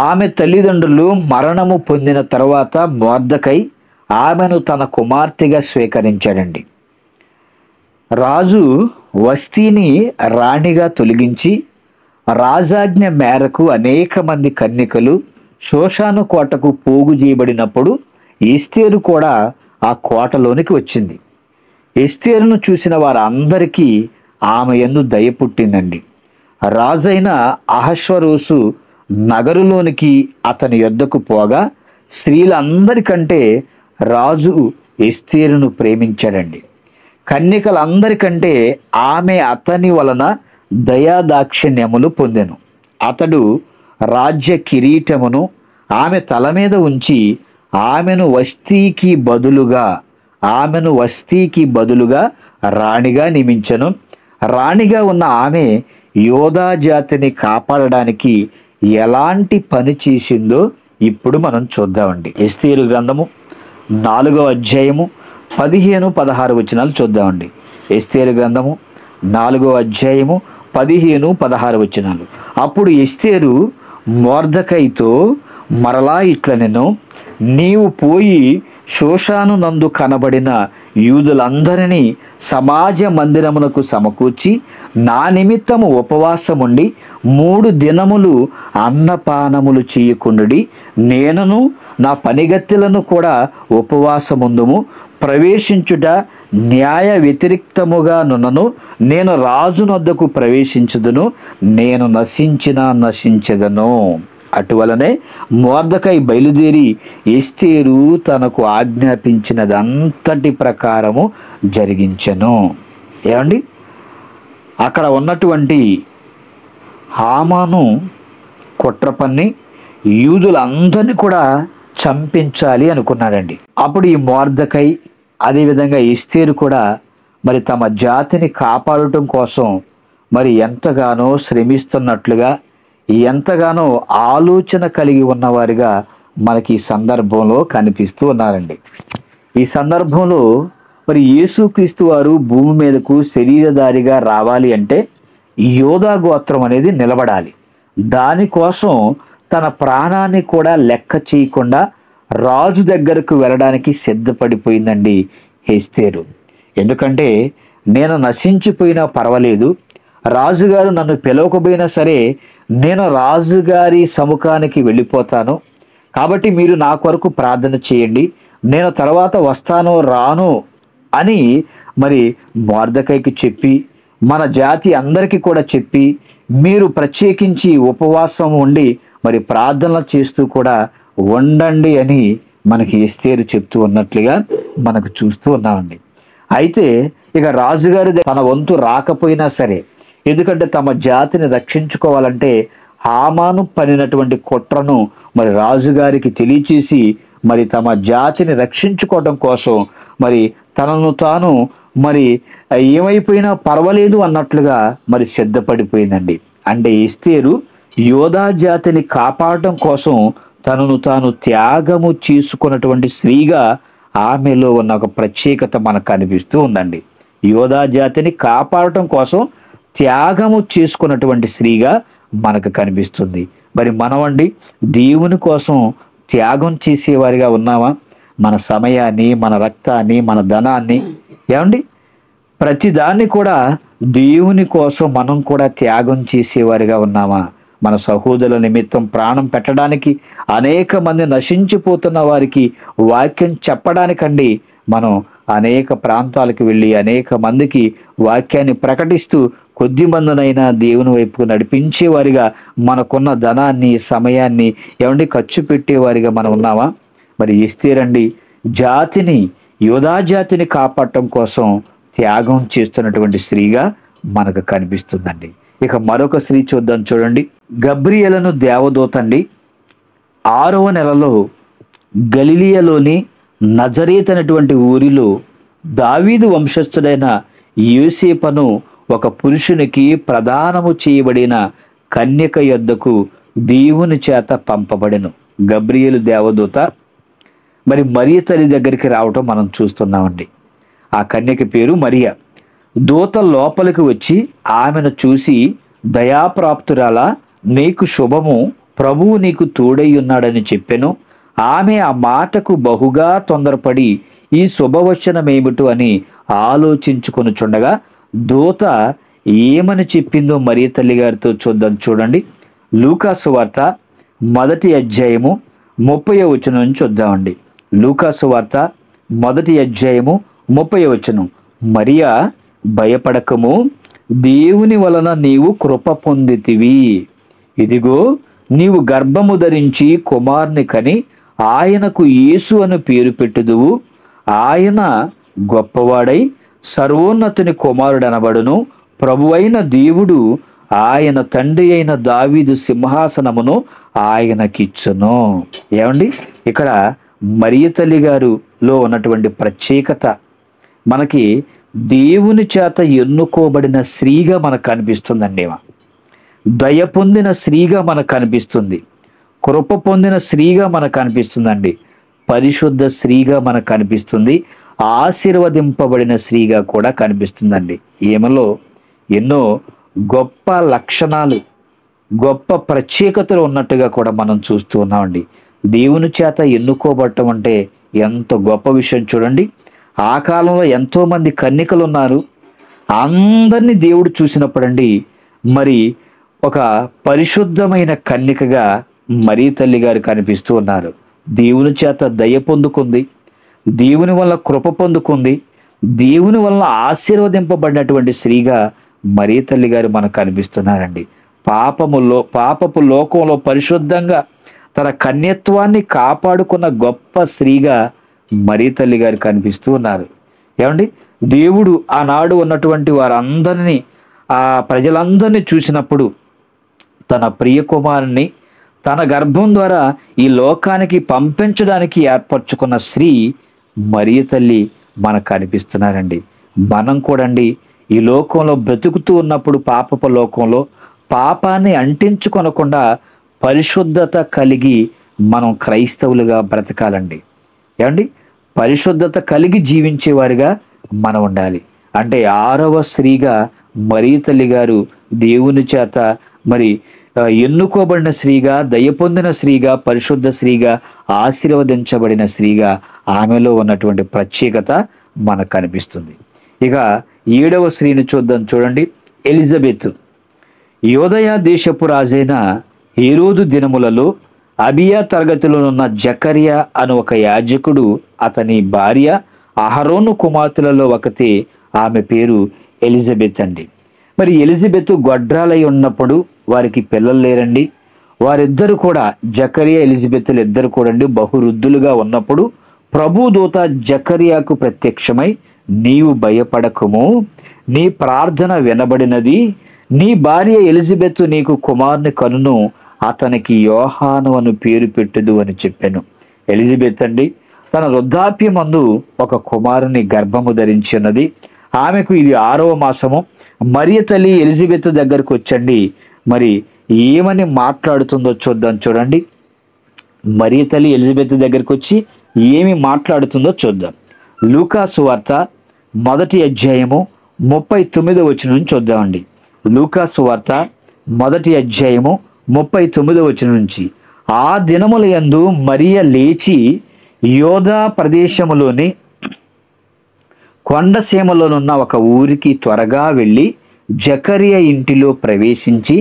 ఆమె తల్లిదండ్రులు మరణము పొందిన తర్వాత మొర్దెకై ఆమెను తన కుమార్తెగా స్వీకరించాడండి. రాజు వస్తీని రాణిగా తొలగించి రాజాజ్ఞ మేరకు అనేక మంది కన్యకలు షోషాను కోటకు పోగు చేయబడినప్పుడు ఎస్తేరు కూడా ఆ కోటలోనికి వచ్చింది. ఎస్తేరును చూసిన వారందరికీ ఆమె యందు దయ పుట్టిందండి. రాజైన అహష్వరోసు నగరులోనికి అతని యొద్దకు పోగా స్త్రీలందరికంటే రాజు ఎస్తేరును ప్రేమించాడండి. కన్యకలందరికంటే ఆమె అతని వలన దయాదాక్షిణ్యములు పొందెను. అతడు రాజ్య కిరీటమును ఆమె తల మీద ఉంచి ఆమెను వస్తీకి బదులుగా రాణిగా నియమించెను. రాణిగా ఉన్న ఆమె యోధా జాతిని కాపాడడానికి ఎలాంటి పని చేసిందో ఇప్పుడు మనం చూద్దామండి. ఎస్తేరు గ్రంథము 4వ అధ్యాయము 15-16 వచనాలు చూద్దామండి. ఎస్తేరు గ్రంథము 4వ అధ్యాయము 15-16 వచనాలు. అప్పుడు ఎస్తేరు మొర్దెకైతో మరలా ఇట్లనెను, నీవు పోయి షోషాను నందు కనబడిన యూదులందరినీ సమాజ మందిరమునకు సమకూర్చి నా నిమిత్తము ఉపవాసముండి 3 దినములు అన్నపానములు చేయకుండుడి. నేనును నా పనిగత్తెలను కూడా ఉపవాసముందుము. ప్రవేశించుట న్యాయ వ్యతిరిక్తముగా నున్నను. నేను రాజునొద్దకు ప్రవేశించుదును. నేను నశించెదను. అటువలనే మొర్దెకై బయలుదేరి ఎస్తేరు తనకు ఆజ్ఞాపించినదంతటి ప్రకారము జరిగించెను. ఏమండి, అక్కడ ఉన్నటువంటి హామాను కుట్ర పన్ని యూదులందరినీ కూడా చంపించాలి అనుకున్నాడండి. అప్పుడు ఈ మొర్దెకై అదేవిధంగా ఎస్తేరు కూడా మరి తమ జాతిని కాపాడటం కోసం మరి ఎంతగానో శ్రమిస్తున్నట్లుగా, ఎంతగానో ఆలోచన కలిగి ఉన్నవారిగా మనకి ఈ సందర్భంలో కనిపిస్తూ ఉన్నారండి. ఈ సందర్భంలో మరి యేసుక్రీస్తు వారు భూమి మీదకు శరీరధారిగా రావాలి అంటే యోధా గోత్రం అనేది నిలబడాలి. దానికోసం తన ప్రాణాన్ని కూడా లెక్క చేయకుండా రాజు దగ్గరకు వెళ్ళడానికి సిద్ధపడిపోయిందండి ఎస్తేరు. ఎందుకంటే నేను నశించిపోయినా పర్వాలేదు, రాజుగారు నన్ను పిలవకపోయినా సరే నేను రాజుగారి సముఖానికి వెళ్ళిపోతాను, కాబట్టి మీరు నా కొరకు ప్రార్థన చేయండి, నేను తర్వాత వస్తాను రాను అని మరి మొర్దెకైకి చెప్పి మన జాతి అందరికీ కూడా చెప్పి మీరు ప్రత్యేకించి ఉపవాసం ఉండి మరి ప్రార్థనలు చేస్తూ కూడా ఉండండి అని మనకి ఎస్తేరు చెప్తూ ఉన్నట్లుగా మనకు చూస్తూ ఉన్నామండి. అయితే ఇక రాజుగారి తన వంతు రాకపోయినా సరే, ఎందుకంటే తమ జాతిని రక్షించుకోవాలంటే హామాను పనినటువంటి కుట్రను మరి రాజుగారికి తెలియచేసి మరి తమ జాతిని రక్షించుకోవడం కోసం మరి తనను తాను మరి ఏమైపోయినా పర్వాలేదు అన్నట్లుగా మరి సిద్ధపడిపోయిందండి. అంటే ఎస్తేరు యోధా జాతిని కాపాడటం కోసం తనను తాను త్యాగము చేసుకున్నటువంటి స్త్రీగా ఆమెలో ఉన్న ఒక ప్రత్యేకత మనకు కనిపిస్తూ ఉందండి. యోధా జాతిని కాపాడటం కోసం త్యాగము చేసుకున్నటువంటి స్త్రీగా మనకు కనిపిస్తుంది. మరి మనమండి దేవుని కోసం త్యాగం చేసేవారిగా ఉన్నామా? మన సమయాన్ని, మన రక్తాన్ని, మన ధనాన్ని, ఏమండి ప్రతిదాన్ని కూడా దేవుని కోసం మనం కూడా త్యాగం చేసేవారిగా ఉన్నామా? మన సహోదరుల నిమిత్తం ప్రాణం పెట్టడానికి, అనేక మంది నశించిపోతున్న వారికి వాక్యం చెప్పడానికండి మనం అనేక ప్రాంతాలకు వెళ్ళి అనేక మందికి వాక్యాన్ని ప్రకటిస్తూ కొద్ది మందినైనా దేవుని వైపుకు నడిపించేవారిగా, మనకున్న ధనాన్ని సమయాన్ని ఖర్చు పెట్టేవారిగా మనం ఉన్నామా? మరి ఎస్తేరండి జాతిని, యోధా జాతిని కాపాడటం కోసం త్యాగం చేస్తున్నటువంటి స్త్రీగా మనకు కనిపిస్తుందండి. ఇక మరొక స్త్రీ చూద్దాం, చూడండి. గబ్రియేలును దేవదూత అండి 6వ నెలలో గలిలియలోని నజరేతు అనేటువంటి ఊరిలో దావీదు వంశస్థుడైన యోసేపును ఒక పురుషునికి ప్రదానము చేయబడిన కన్యక యొద్దకు దేవుని చేత పంపబడెను. గబ్రియేలు దేవదూత మరి మరియ తల్లి దగ్గరికి రావటం మనం చూస్తున్నామండి. ఆ కన్యక పేరు మరియా. దూత లోపలికి వచ్చి ఆమెను చూసి, దయాప్రాప్తురాలా, నీకు శుభము, ప్రభువు నీకు తోడై ఉన్నాడని చెప్పెను. ఆమె ఆ మాటకు బహుగా తొందరపడి ఈ శుభవచనమేమిటో అని ఆలోచించుకొనుచుండగా దూత ఏమని చెప్పిందో మరియ తల్లి గారితో చూద్దాం, చూడండి. లూకాసు వార్త 1వ అధ్యాయము 30వ వచనం నుంచి చూద్దామండి. లూకాసు వార్త 1వ అధ్యాయము 30వ వచనం. మరియా, భయపడకము, దేవుని వలన నీవు కృప పొందితివి. ఇదిగో నీవు గర్భము ధరించి కుమారుని కని ఆయనకు యేసు అని పేరు పెట్టుదువు. ఆయన గొప్పవాడై సర్వోన్నతుని కుమారుడనబడును. ప్రభువైన దేవుడు ఆయన తండ్రి అయిన దావీదు సింహాసనమును ఆయనకిచ్చును. ఏమండి, ఇక్కడ మరియ తల్లి గారులో ఉన్నటువంటి ప్రత్యేకత మనకి దేవుని చేత ఎన్నుకోబడిన స్త్రీగా మనకు కనిపిస్తుందండి. దయ పొందిన స్త్రీగా మనకు కనిపిస్తుంది. కృప పొందిన స్త్రీగా మనకు కనిపిస్తుందండి. పరిశుద్ధ స్త్రీగా మనకు కనిపిస్తుంది. ఆశీర్వదింపబడిన స్త్రీగా కూడా కనిపిస్తుందండి. ఈమెలో ఎన్నో గొప్ప లక్షణాలు, గొప్ప ప్రత్యేకతలు ఉన్నట్టుగా కూడా మనం చూస్తూ ఉన్నామండి. దేవుని చేత ఎన్నుకోబడటం అంటే ఎంత గొప్ప విషయం చూడండి. ఆ కాలంలో ఎంతోమంది కన్యకలు ఉన్నారు. అందరినీ దేవుడు చూసినప్పుడండి మరి ఒక పరిశుద్ధమైన కన్యకగా మరియ తల్లి గారు కనిపిస్తూ ఉన్నారు. దేవుని చేత దయ పొందుకుంది, దేవుని వల్ల కృప పొందుకుంది, దేవుని వల్ల ఆశీర్వదింపబడినటువంటి స్త్రీగా మరియ తల్లి గారు మనకు కనిపిస్తున్నారండి. పాపపు లోకంలో పరిశుద్ధంగా తన కన్యత్వాన్ని కాపాడుకున్న గొప్ప స్త్రీగా మరియ తల్లి గారు కనిపిస్తూ ఉన్నారు. ఏమండి, దేవుడు ఆనాడు ఉన్నటువంటి వారందరినీ, ఆ ప్రజలందరినీ చూసినప్పుడు తన ప్రియ కుమారుని తన గర్భం ద్వారా ఈ లోకానికి పంపించడానికి ఏర్పరచుకున్న స్త్రీ మరియ తల్లి మనకు కనిపిస్తున్నారండి. మనం కూడా అండి ఈ లోకంలో బ్రతుకుతూ ఉన్నప్పుడు పాపపు లోకంలో పాపాన్ని అంటించుకొనకుండా పరిశుద్ధత కలిగి మనం క్రైస్తవులుగా బ్రతకాలండి. ఏమండి, పరిశుద్ధత కలిగి జీవించేవారిగా మనం ఉండాలి. అంటే 6వ స్త్రీగా మరియ తల్లి గారు దేవుని చేత మరి ఎన్నుకోబడిన స్త్రీగా, దయ పొందిన స్త్రీగా, పరిశుద్ధ స్త్రీగా, ఆశీర్వదించబడిన స్త్రీగా ఆమెలో ఉన్నటువంటి ప్రత్యేకత మనకు కనిపిస్తుంది. ఇక 7వ స్త్రీని చూద్దాం, చూడండి. ఎలిజబెత్. యోదయ దేశపు రాజైన హేరోదు దినములలో అబియా తరగతిలో ఉన్న జకర్యా అను ఒక యాజకుడు, అతని భార్య అహరోను కుమార్తెలలో ఒకతే. ఆమె పేరు ఎలిజబెత్ అండి. మరి ఎలిజబెత్ గొడ్రాలై ఉన్నప్పుడు వారికి పిల్లలు లేరండి. వారిద్దరు కూడా, జకర్యా ఎలిజబెత్లు ఇద్దరు కూడా బహువృద్ధులుగా ఉన్నప్పుడు ప్రభు దూత జకర్యాకు ప్రత్యక్షమై, నీవు భయపడకుము, నీ ప్రార్థన వినబడినది, నీ భార్య ఎలిజబెత్ నీకు కుమారుని కనును, అతనికి యోహాను అని పేరు పెట్టుదు అని చెప్పాను. ఎలిజబెత్ అండి తన వృద్ధాప్యమందు ఒక కుమారుని గర్భము ధరించినది. ఆమెకు ఇది 6వ మాసము. మరియ తల్లి ఎలిజబెత్ దగ్గరకు వచ్చండి మరి ఏమని మాట్లాడుతుందో చూద్దాం, చూడండి. మరియ తల్లి ఎలిజబెత్ దగ్గరికి వచ్చి ఏమి మాట్లాడుతుందో చూద్దాం. లూకాసు వార్త 1వ అధ్యాయము 39వ వచనం నుంచి చూద్దామండి. లూకాసు వార్త 1వ అధ్యాయము 39వ వచనం నుంచి. ఆ దినముల యందు మరియ లేచి యోధా ప్రదేశములోని కొండసీమలోనున్న ఒక ఊరికి త్వరగా వెళ్ళి జకరియా ఇంటిలో ప్రవేశించి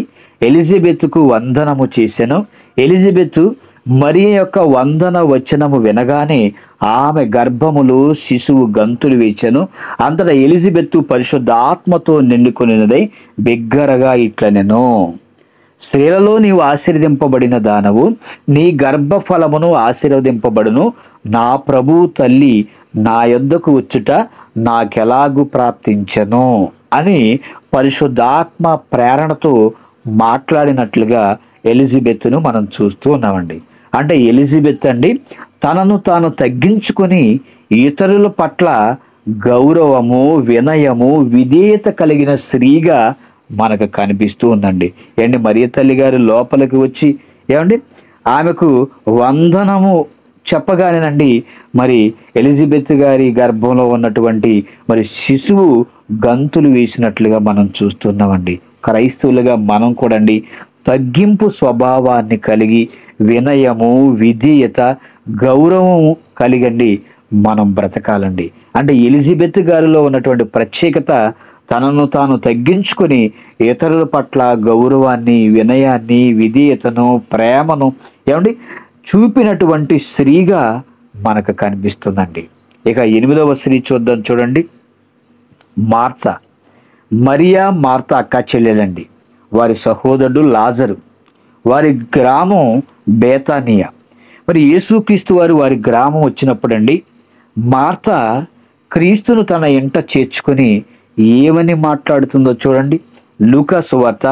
ఎలిజబెత్కు వందనము చేసెను. ఎలిజబెత్ మరియ యొక్క వందన వచనము వినగానే ఆమె గర్భములో శిశువు గంతులు వేచెను. అంతటా ఎలిజబెత్ పరిశుద్ధాత్మతో నిండుకొనినదై బిగ్గరగా ఇట్లనెను, స్త్రీలలో నీవు ఆశీర్వదింపబడిన దానవు, నీ గర్భఫలమును ఆశీర్వదింపబడును. నా ప్రభువు తల్లి నా యొద్దకు వచ్చుట నాకెలాగు ప్రాప్తించెను అని పరిశుద్ధాత్మ ప్రేరణతో మాట్లాడినట్లుగా ఎలిజబెత్ను మనం చూస్తూ ఉన్నామండి. అంటే ఎలిజబెత్ అండి తనను తాను తగ్గించుకొని ఇతరుల పట్ల గౌరవము, వినయము, విధేయత కలిగిన స్త్రీగా మనకు కనిపిస్తూ ఉందండి. ఏంటి మరియ తల్లి గారు లోపలికి వచ్చి ఏమండి ఆమెకు వందనము చెప్పగానేనండి మరి ఎలిజబెత్ గారి గర్భంలో ఉన్నటువంటి మరి శిశువు గంతులు వేసినట్లుగా మనం చూస్తున్నామండి. క్రైస్తవులుగా మనం కూడా అండి తగ్గింపు స్వభావాన్ని కలిగి వినయము, విధేయత, గౌరవము కలిగండి మనం బ్రతకాలండి. అంటే ఎలిజబెత్ గారిలో ఉన్నటువంటి ప్రత్యేకత తనను తాను తగ్గించుకొని ఇతరుల పట్ల గౌరవాన్ని, వినయాన్ని, విధేయతను, ప్రేమను ఏమండి చూపినటువంటి స్త్రీగా మనకు కనిపిస్తుందండి. ఇక 8వ స్త్రీ చూద్దాం చూడండి. మార్త. మరియా మార్త అక్క చెల్లెలండి. వారి సహోదరుడు లాజరు. వారి గ్రామం బేతానియా. మరి యేసుక్రీస్తు వారి గ్రామం వచ్చినప్పుడండి మార్త క్రీస్తును తన ఇంట చేర్చుకొని ఏమని మాట్లాడుతుందో చూడండి. లూకా సువార్త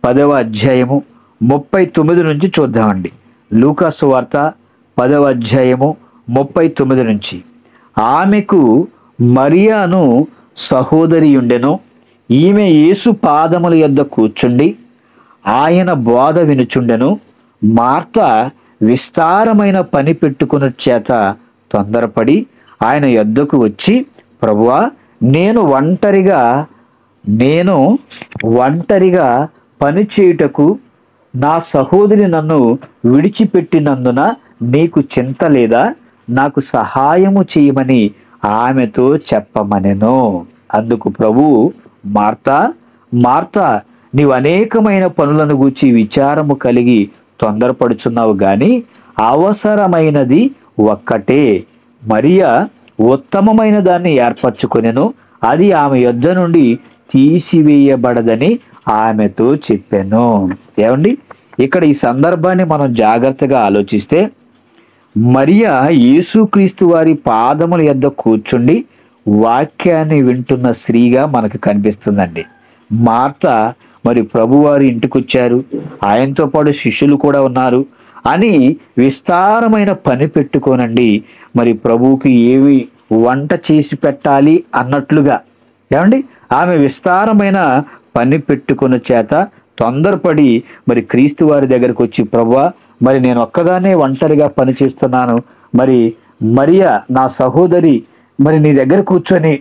10వ అధ్యాయము 39 నుంచి చూద్దామండి. లూకా సువార్త 10వ అధ్యాయము 39 నుంచి. ఆమెకు మరియాను సహోదరి ఉండెను. ఈమె యేసు పాదముల యొద్ద కూర్చుండి ఆయన బోధ వినుచుండెను. మార్త విస్తారమైన పని పెట్టుకున్న చేత తొందరపడి ఆయన యొద్దకు వచ్చి, ప్రభువా, నేను ఒంటరిగా పని చేయుటకు నా సహోదరి నన్ను విడిచిపెట్టినందున నీకు చింత లేదా? నాకు సహాయము చేయమని ఆమెతో చెప్పమనెను. అందుకు ప్రభువు, మార్తా మార్తా, నీవు అనేకమైన పనులను గూర్చి విచారము కలిగి తొందరపడుచున్నావు, గాని అవసరమైనది ఒక్కటే. మరియా ఉత్తమమైన దాన్ని ఏర్పరచుకొనెను, అది ఆమె యొద్ద నుండి తీసివేయబడదని ఆమెతో చెప్పాను. ఏమండి ఇక్కడ ఈ సందర్భాన్ని మనం జాగ్రత్తగా ఆలోచిస్తే మరియా యేసుక్రీస్తు వారి పాదముల యొద్ద కూర్చుండి వాక్యాన్ని వింటున్న స్త్రీగా మనకు కనిపిస్తుందండి. మార్త మరి ప్రభువారి ఇంటికి వచ్చారు, ఆయనతో పాటు శిష్యులు కూడా ఉన్నారు అని విస్తారమైన పని పెట్టుకోనండి మరి ప్రభువుకి ఏవి వంట చేసి పెట్టాలి అన్నట్లుగా ఏమండి ఆమె విస్తారమైన పని పెట్టుకున్న చేత తొందరపడి మరి క్రీస్తు వారి దగ్గరకు వచ్చి, ప్రభువా, మరి నేను ఒక్కదానే ఒంటరిగా పని చేస్తున్నాను, మరి మరియా నా సహోదరి మరి నీ దగ్గర కూర్చొని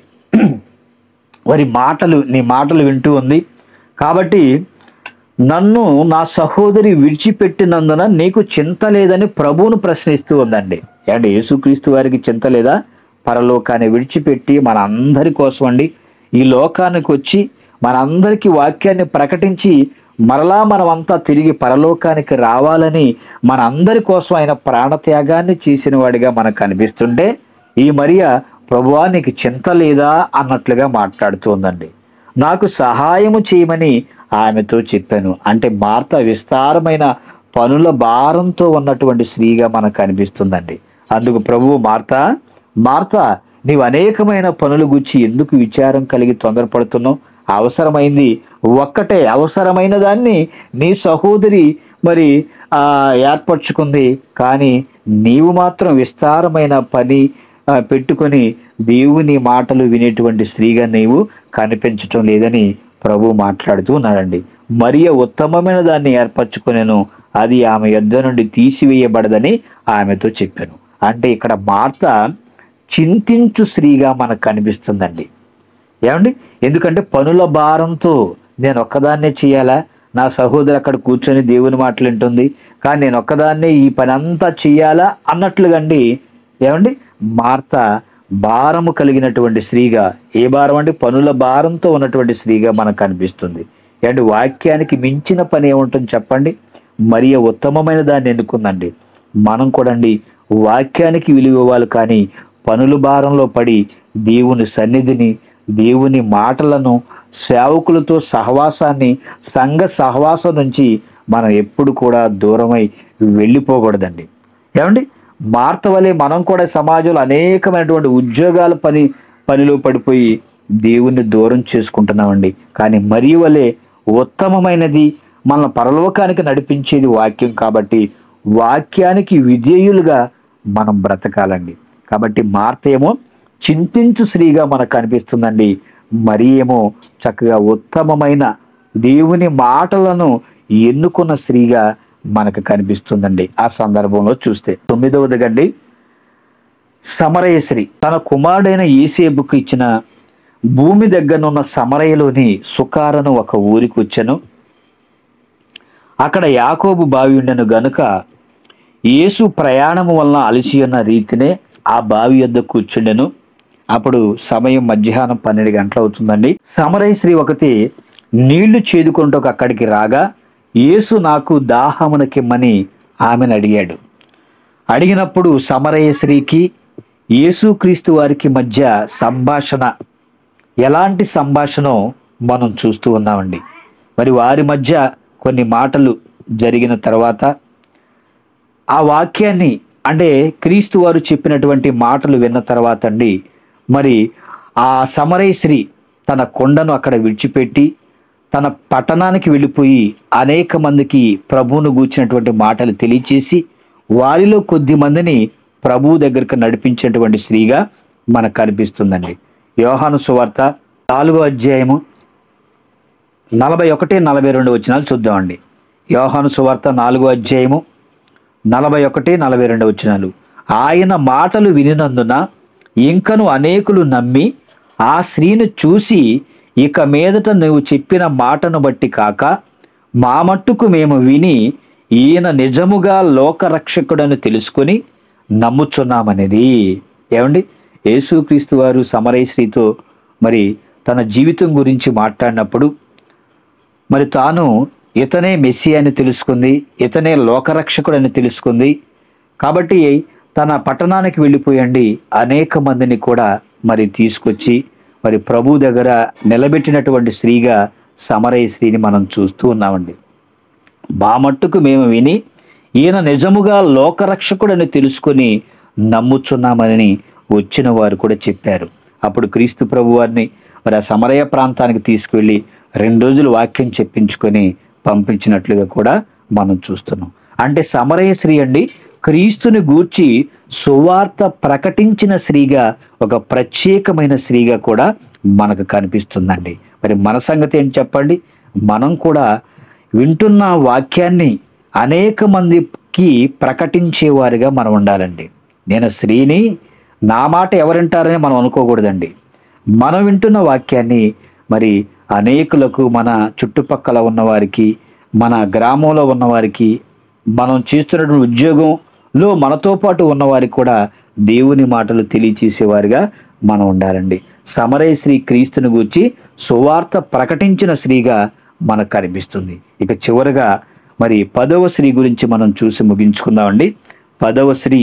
నీ మాటలు వింటూ ఉంది, కాబట్టి నన్ను నా సహోదరి విడిచిపెట్టినందున నీకు చింత లేదని ప్రభువును ప్రశ్నిస్తూ ఉందండి. అంటే యేసుక్రీస్తు వారికి చింత లేదా? పరలోకాన్ని విడిచిపెట్టి మన అందరి కోసం అండి ఈ లోకానికి వచ్చి మనందరికీ వాక్యాన్ని ప్రకటించి మరలా మనమంతా తిరిగి పరలోకానికి రావాలని మనందరి కోసం ఆయన ప్రాణత్యాగాన్ని చేసిన వాడిగా మనకు కనిపిస్తుంటే ఈ మరియా, ప్రభువా, నీకు చింత లేదా అన్నట్లుగా మాట్లాడుతూ ఉందండి. నాకు సహాయము చేయమని ఆమెతో చెప్పాను. అంటే మార్త విస్తారమైన పనుల భారంతో ఉన్నటువంటి స్త్రీగా మనకు కనిపిస్తుందండి. అందుకు ప్రభువు, మార్తా, నీవు అనేకమైన పనుల గురించి ఎందుకు విచారం కలిగి తొందరపడుతున్నావు? అవసరమైంది ఒక్కటే, అవసరమైన దాన్ని నీ సహోదరి మరి ఏర్పరచుకుంది, కానీ నీవు మాత్రం విస్తారమైన పని పెట్టుకొని దేవుని మాటలు వినేటువంటి స్త్రీగా నీవు కనిపించటం లేదని ప్రభు మాట్లాడుతూ ఉన్నాడండి. మరియ ఉత్తమమైన దాన్ని ఏర్పరచుకునేను, అది ఆమె యొద్ద నుండి తీసివేయబడదని ఆమెతో చెప్పాను. అంటే ఇక్కడ మార్త చింతించు స్త్రీగా మనకు కనిపిస్తుందండి. ఏమండి ఎందుకంటే పనుల భారంతో నేను ఒక్కదాన్నే చేయాలా? నా సహోదరు అక్కడ కూర్చొని దేవుని మాటలు వింటుంది, కానీ నేను ఒక్కదాన్నే ఈ పని అంతా చేయాలా అన్నట్లుగా అండి ఏమండి మార్త భారము కలిగినటువంటి స్త్రీగా, ఏ భారం అంటే పనుల భారంతో ఉన్నటువంటి స్త్రీగా మనకు కనిపిస్తుంది. అంటే వాక్యానికి మించిన పని ఏముంటుంది చెప్పండి? మరియ ఉత్తమమైన దాన్ని ఎన్నుకుందండి. మనం కూడా అండి వాక్యానికి విలువ ఇవ్వాలి, కానీ పనుల భారంలో పడి దేవుని సన్నిధిని, దేవుని మాటలను, సేవకులతో సహవాసాన్ని, సంఘ సహవాసం నుంచి మనం ఎప్పుడు కూడా దూరమై వెళ్ళిపోకూడదండి. ఏమండి, మార్త వలె మనం కూడా సమాజంలో అనేకమైనటువంటి ఉద్యోగాల పనిలో పడిపోయి దేవుణ్ణి దూరం చేసుకుంటున్నామండి. కానీ మరియ వలె ఉత్తమమైనది, మన పరలోకానికి నడిపించేది వాక్యం. కాబట్టి వాక్యానికి విధేయులుగా మనం బ్రతకాలండి. కాబట్టి మార్త ఏమో చింతించు స్త్రీగా మనకు కనిపిస్తుందండి. మరి ఏమో చక్కగా ఉత్తమమైన దేవుని మాటలను ఎన్నుకున్న స్త్రీగా మనకు కనిపిస్తుందండి. ఆ సందర్భంలో చూస్తే 9వదిగండి, సమరయ స్త్రీ తన కుమారుడైన యేసేపుకు ఇచ్చిన భూమి దగ్గరనున్న సమరయలోని సుకారను ఒక ఊరికి వచ్చెను. అక్కడ యాకోబు బావి ఉండెను గనుక యేసు ప్రయాణము వలన అలసి ఉన్న రీతినే ఆ బావి యొద్ద కూర్చుండెను. అప్పుడు సమయం మధ్యాహ్నం 12 గంటలు అవుతుందండి. సమరయ స్త్రీ ఒకటి నీళ్లు చేదుకుంటూ అక్కడికి రాగా, యేసు నాకు దాహమునకిమ్మని ఆమెను అడిగాడు. అడిగినప్పుడు సమరయ స్త్రీకి యేసుక్రీస్తు వారికి మధ్య సంభాషణ, ఎలాంటి సంభాషణ మనం చూస్తూ ఉన్నామండి. మరి వారి మధ్య కొన్ని మాటలు జరిగిన తర్వాత ఆ వాక్యాన్ని, అంటే క్రీస్తు వారు చెప్పినటువంటి మాటలు విన్న తర్వాత అండి, మరి ఆ సమరయ స్త్రీ తన కొండను అక్కడ విడిచిపెట్టి తన పట్టణానికి వెళ్ళిపోయి అనేక మందికి ప్రభువును గూర్చినటువంటి మాటలు తెలియచేసి వారిలో కొద్ది మందిని ప్రభువు దగ్గరకు నడిపించేటువంటి స్త్రీగా మనకు కనిపిస్తుందండి. యోహాను సువార్త 4వ అధ్యాయము 41-42 వచనాలు చూద్దామండి. యోహాను సువార్త 4వ అధ్యాయము 41-42 వచనాలు. ఆయన మాటలు వినినందున ఇంకను అనేకులు నమ్మి ఆ స్త్రీని చూసి, ఇక మీదట నువ్వు చెప్పిన మాటను బట్టి కాక మా మట్టుకు మేము విని ఈయన నిజముగా లోకరక్షకుడని తెలుసుకొని నమ్ముచున్నామనేది. ఏమండి, యేసుక్రీస్తు వారు సమరయ స్త్రీతో మరి తన జీవితం గురించి మాట్లాడినప్పుడు మరి తాను ఇతనే మెస్సియా అని తెలుసుకుంది, ఇతనే లోకరక్షకుడని తెలుసుకుంది. కాబట్టి తన పట్టణానికి వెళ్ళిపోయండి అనేక మందిని కూడా మరి తీసుకొచ్చి మరి ప్రభు దగ్గర నిలబెట్టినటువంటి స్త్రీగా సమరయ స్త్రీని మనం చూస్తూ ఉన్నామండి. మా మట్టుకు మేము విని ఈయన నిజముగా లోకరక్షకుడని తెలుసుకొని నమ్ముచున్నామని వచ్చిన వారు కూడా చెప్పారు. అప్పుడు క్రీస్తు ప్రభు వారిని మరి ఆ సమరయ ప్రాంతానికి తీసుకువెళ్ళి 2 రోజులు వాక్యం చెప్పించుకొని పంపించినట్లుగా కూడా మనం చూస్తున్నాం. అంటే సమరయ స్త్రీ అండి క్రీస్తుని గూర్చి సువార్త ప్రకటించిన స్త్రీగా, ఒక ప్రత్యేకమైన స్త్రీగా కూడా మనకు కనిపిస్తుందండి. మరి మన సంగతి ఏంటి చెప్పండి? మనం కూడా వింటున్న వాక్యాన్ని అనేక మందికి ప్రకటించేవారిగా మనం ఉండాలండి. నేను స్త్రీని, నా మాట ఎవరింటారని మనం అనుకోకూడదండి. మనం వింటున్న వాక్యాన్ని మరి అనేకులకు, మన చుట్టుపక్కల ఉన్నవారికి, మన గ్రామంలో ఉన్నవారికి, మనం చేస్తున్నటువంటి ఉద్యోగంలో మనతో పాటు ఉన్నవారికి కూడా దేవుని మాటలు తెలియచేసేవారిగా మనం ఉండాలండి. సమరయ స్త్రీ క్రీస్తుని గూర్చి సువార్త ప్రకటించిన స్త్రీగా మనకు కనిపిస్తుంది. ఇక చివరగా మరి 10వ స్త్రీ గురించి మనం చూసి ముగించుకుందామండి. 10వ స్త్రీ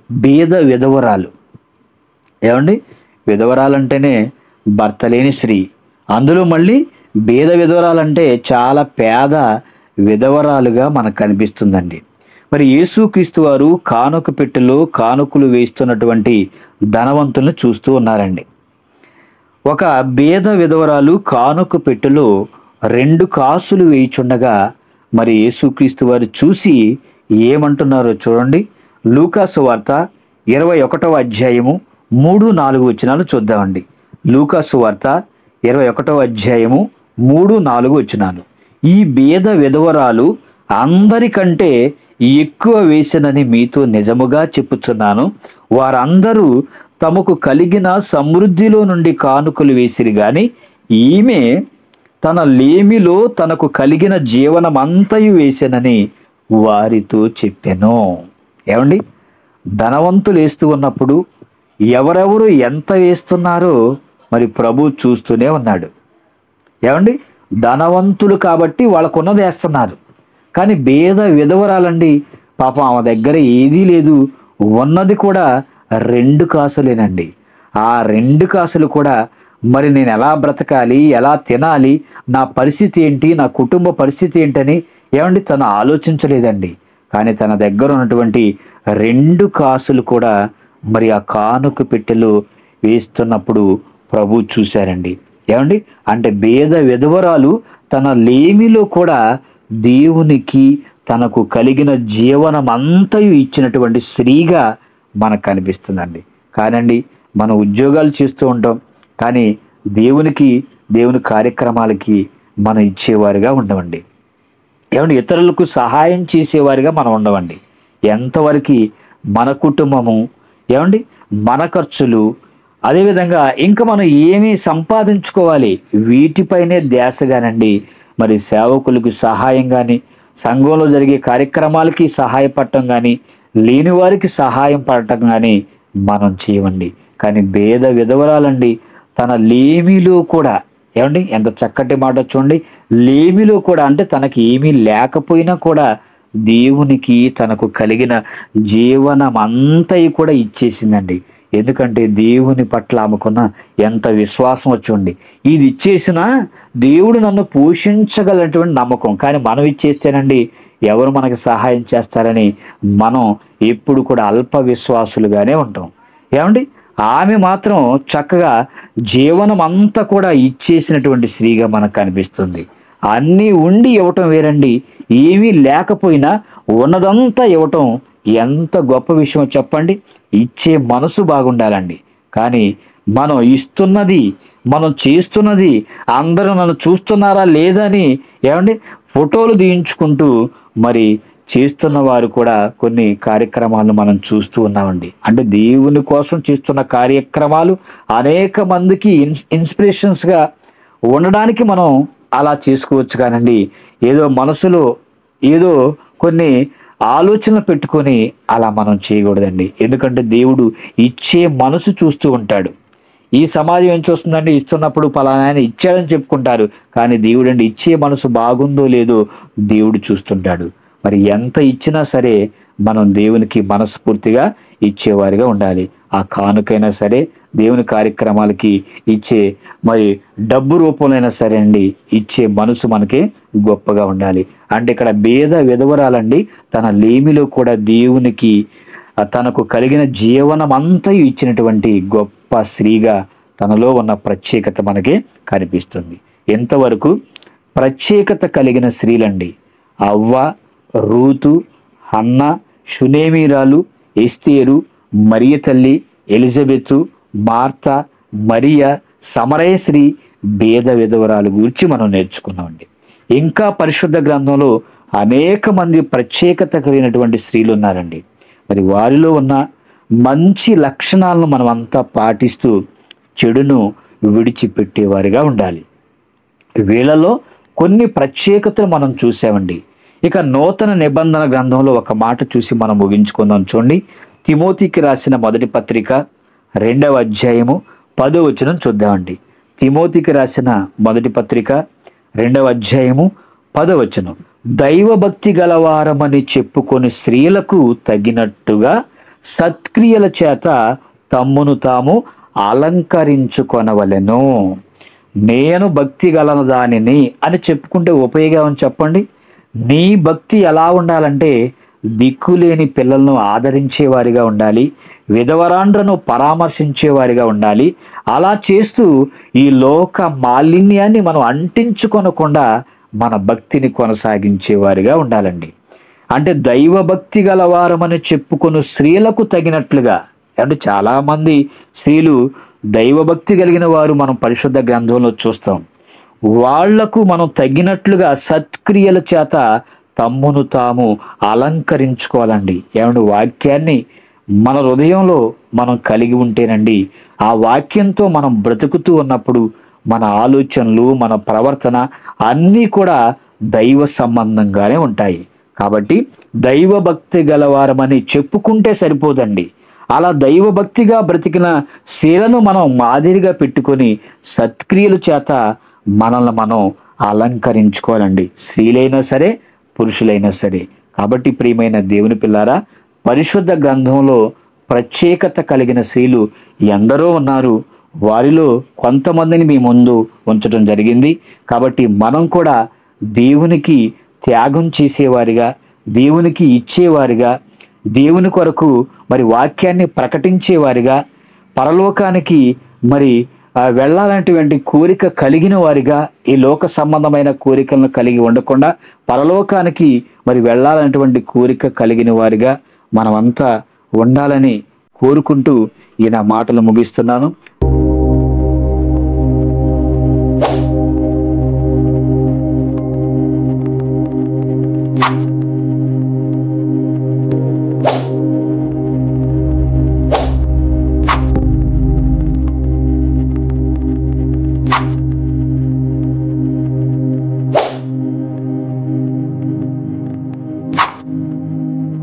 బీద విధవరాలు. ఏమండి, విధవరాలంటేనే భర్త లేని స్త్రీ, అందులో మళ్ళీ బీద విధవరాలంటే చాలా పేద విధవరాలుగా మనకు కనిపిస్తుందండి. మరి యేసుక్రీస్తు వారు కానుక పెట్టెలో కానుకలు వేస్తున్నటువంటి ధనవంతులను చూస్తూ ఉన్నారండి. ఒక బీద విధవరాలు కానుక పెట్టెలో 2 కాసులు వేయిచుండగా మరి యేసుక్రీస్తు వారు చూసి ఏమంటున్నారో చూడండి. లూకాసు వార్త 21వ అధ్యాయము 3-4 వచనాలు చూద్దామండి. లూకాసు వార్త 21వ అధ్యాయము 3-4 వచనాలు. ఈ బీద విధవరాలు అందరికంటే ఎక్కువ వేసినని మీతో నిజముగా చెప్పుచున్నాను. వారందరూ తమకు కలిగిన సమృద్ధిలో నుండి కానుకలు వేసిరి గాని ఈమె తన లేమిలో తనకు కలిగిన జీవనమంతయు వేసినని వారితో చెప్పెను. ఏమండి, ధనవంతులు వేస్తూ ఉన్నప్పుడు ఎవరెవరు ఎంత వేస్తున్నారో మరి ప్రభు చూస్తూనే ఉన్నాడు. ఏమండి, ధనవంతులు కాబట్టి వాళ్ళకున్నది వేస్తున్నారు. కానీ పేద విధవరాలండి, పాపం ఆమె దగ్గర ఏదీ లేదు, ఉన్నది కూడా 2 కాసులేనండి. ఆ 2 కాసులు కూడా మరి నేను ఎలా బ్రతకాలి, ఎలా తినాలి, నా పరిస్థితి ఏంటి, నా కుటుంబ పరిస్థితి ఏంటని ఏమండి తను ఆలోచించలేదండి. కానీ తన దగ్గర ఉన్నటువంటి 2 కాసులు కూడా మరి ఆ కానుక పెట్టెలో వేస్తున్నప్పుడు ప్రభు చూశారండి. ఏమండి, అంటే పేద విధవరాలు తన లేమిలో కూడా దేవునికి తనకు కలిగిన జీవనం అంతయు ఇచ్చినటువంటి స్త్రీగా మనకు కనిపిస్తుందండి. కానండి, మనం ఉద్యోగాలు చేస్తూ ఉంటాం, కానీ దేవుని కార్యక్రమాలకి మనం ఇచ్చేవారుగా ఉండవండి. ఏమండి, ఇతరులకు సహాయం చేసేవారిగా మనం ఉండవండి. ఎంతవరకు మన కుటుంబము, ఏమండి మన ఖర్చులు, అదేవిధంగా ఇంకా మనం ఏమి సంపాదించుకోవాలి వీటిపైనే ధ్యాసగానండి మరి సేవకులకు సహాయం కానీ, సంఘంలో జరిగే కార్యక్రమాలకి సహాయపడటం కానీ, లేని వారికి సహాయం పడటం కానీ మనం చేయమండి. కానీ పేద విధవరాలండి తన లేమిలో కూడా, ఏమండి ఎంత చక్కటి మాట చూడండి, లేమిలో కూడా అంటే తనకి ఏమీ లేకపోయినా కూడా దేవునికి తనకు కలిగిన జీవనం అంతయి కూడా ఇచ్చేసిందండి. ఎందుకంటే దేవుని పట్ల ఆమెకున్న ఎంత విశ్వాసం వచ్చండి. ఇది ఇచ్చేసినా దేవుడు నన్ను పోషించగలటువంటి నమ్మకం. కానీ మనం ఇచ్చేస్తేనండి ఎవరు మనకి సహాయం చేస్తారని మనం ఎప్పుడు కూడా అల్ప విశ్వాసులుగానే ఉంటాం. ఏమండి, ఆమె మాత్రం చక్కగా జీవనం అంతా కూడా ఇచ్చేసినటువంటి స్త్రీగా మనకు కనిపిస్తుంది. అన్నీ ఉండి ఇవ్వటం వేరండి, ఏమీ లేకపోయినా ఉన్నదంతా ఇవ్వటం ఎంత గొప్ప విషయం చెప్పండి. ఇచ్చే మనసు బాగుండాలండి. కానీ మనం ఇస్తున్నది, మనం చేస్తున్నది అందరూ నన్ను చూస్తున్నారా లేదా అని ఏమండి ఫోటోలు తీయించుకుంటూ మరి చేస్తున్న వారు కూడా కొన్ని కార్యక్రమాలను మనం చూస్తూ ఉన్నామండి. అంటే దేవుని కోసం చేస్తున్న కార్యక్రమాలు అనేక మందికి ఇన్స్పిరేషన్స్గా ఉండడానికి మనం అలా చేసుకోవచ్చు. కానండి ఏదో మనసులో ఏదో కొన్ని ఆలోచనలు పెట్టుకొని అలా మనం చేయకూడదండి. ఎందుకంటే దేవుడు ఇచ్చే మనసు చూస్తూ ఉంటాడు. ఈ సమాజం ఏం చూస్తుందండి, ఇస్తున్నప్పుడు పలానా ఆయన ఇచ్చాడని చెప్పుకుంటారు, కానీ దేవుడు అండి ఇచ్చే మనసు బాగుందో లేదో దేవుడు చూస్తుంటాడు. మరి ఎంత ఇచ్చినా సరే మనం దేవునికి మనస్ఫూర్తిగా ఇచ్చేవారిగా ఉండాలి. ఆ కానుకైనా సరే, దేవుని కార్యక్రమాలకి ఇచ్చే మరి డబ్బు రూపంలో సరే అండి ఇచ్చే మనసు మనకి గొప్పగా ఉండాలి. అంటే ఇక్కడ పేద విధవరాలండి తన లేమిలో కూడా దేవునికి తనకు కలిగిన జీవనం అంతా ఇచ్చినటువంటి గొప్ప స్త్రీగా తనలో ఉన్న ప్రత్యేకత మనకి కనిపిస్తుంది. ఎంతవరకు ప్రత్యేకత కలిగిన స్త్రీలండి అవ్వ, రూతు, హన్న, షునేమీరాలు, ఎస్తేరు, మరియ తల్లి, ఎలిజబెతు, మార్తా, మరియ, సమరయ స్త్రీ, పేద విధవరాలు గురించి మనం నేర్చుకున్నామండి. ఇంకా పరిశుద్ధ గ్రంథంలో అనేక మంది ప్రత్యేకత కలిగినటువంటి స్త్రీలు ఉన్నారండి. మరి వారిలో ఉన్న మంచి లక్షణాలను మనం అంతా పాటిస్తూ చెడును విడిచిపెట్టేవారిగా ఉండాలి. వీళ్ళలో కొన్ని ప్రత్యేకతలు మనం చూసామండి. ఇక నూతన నిబంధన గ్రంథంలో ఒక మాట చూసి మనం ముగించుకుందాం. చూడండి, తిమోతికి రాసిన మొదటి పత్రిక 2వ అధ్యాయము 10వ వచనం చూద్దామండి. తిమోతికి రాసిన మొదటి పత్రిక 2వ అధ్యాయము 10వ వచనం, దైవభక్తి గలవారమని చెప్పుకొని స్త్రీలకు తగినట్టుగా సత్క్రియల చేత తమ్మును తాము అలంకరించుకొనవలెను. నేను భక్తి గలన దానిని అని చెప్పుకుంటే ఉపయోగం చెప్పండి. నీ భక్తి ఎలా ఉండాలంటే దిక్కులేని పిల్లలను ఆదరించేవారిగా ఉండాలి, విధవరాండ్రను పరామర్శించేవారిగా ఉండాలి. అలా చేస్తూ ఈ లోక మాలిన్యాన్ని మనం అంటించుకొనకుండా మన భక్తిని కొనసాగించేవారిగా ఉండాలండి. అంటే దైవభక్తి గలవారమని చెప్పుకొని స్త్రీలకు తగినట్లుగా, అంటే చాలామంది స్త్రీలు దైవభక్తి కలిగిన వారు మనం పరిశుద్ధ గ్రంథంలో చూస్తాం. వాళ్లకు మనం తగినట్లుగా సత్క్రియల చేత తమ్మును తాము అలంకరించుకోవాలండి. ఏమంటే వాక్యాన్ని మన హృదయంలో మనం కలిగి ఉంటేనండి, ఆ వాక్యంతో మనం బ్రతుకుతూ ఉన్నప్పుడు మన ఆలోచనలు, మన ప్రవర్తన అన్నీ కూడా దైవ సంబంధంగానే ఉంటాయి. కాబట్టి దైవభక్తి గలవారమని చెప్పుకుంటే సరిపోదండి. అలా దైవభక్తిగా బ్రతికిన స్త్రీలను మనం మాదిరిగా పెట్టుకొని సత్క్రియల చేత మనల్ని మనం అలంకరించుకోవాలండి, స్త్రీలైనా సరే పురుషులైనా సరే. కాబట్టి ప్రియమైన దేవుని పిల్లారా, పరిశుద్ధ గ్రంథంలో ప్రత్యేకత కలిగిన స్త్రీలు ఎందరో ఉన్నారు. వారిలో కొంతమందిని మీ ముందు ఉంచడం జరిగింది. కాబట్టి మనం కూడా దేవునికి త్యాగం చేసేవారిగా, దేవునికి ఇచ్చేవారిగా, దేవుని కొరకు మరి వాక్యాన్ని ప్రకటించేవారిగా, పరలోకానికి మరి వెళ్ళాలనేటువంటి కోరిక కలిగిన వారిగా, ఈ లోక సంబంధమైన కోరికలను కలిగి ఉండకుండా పరలోకానికి మరి వెళ్ళాలనేటువంటి కోరిక కలిగిన వారిగా మనమంతా ఉండాలని కోరుకుంటూ ఈ నా మాటలు ముగిస్తున్నాను.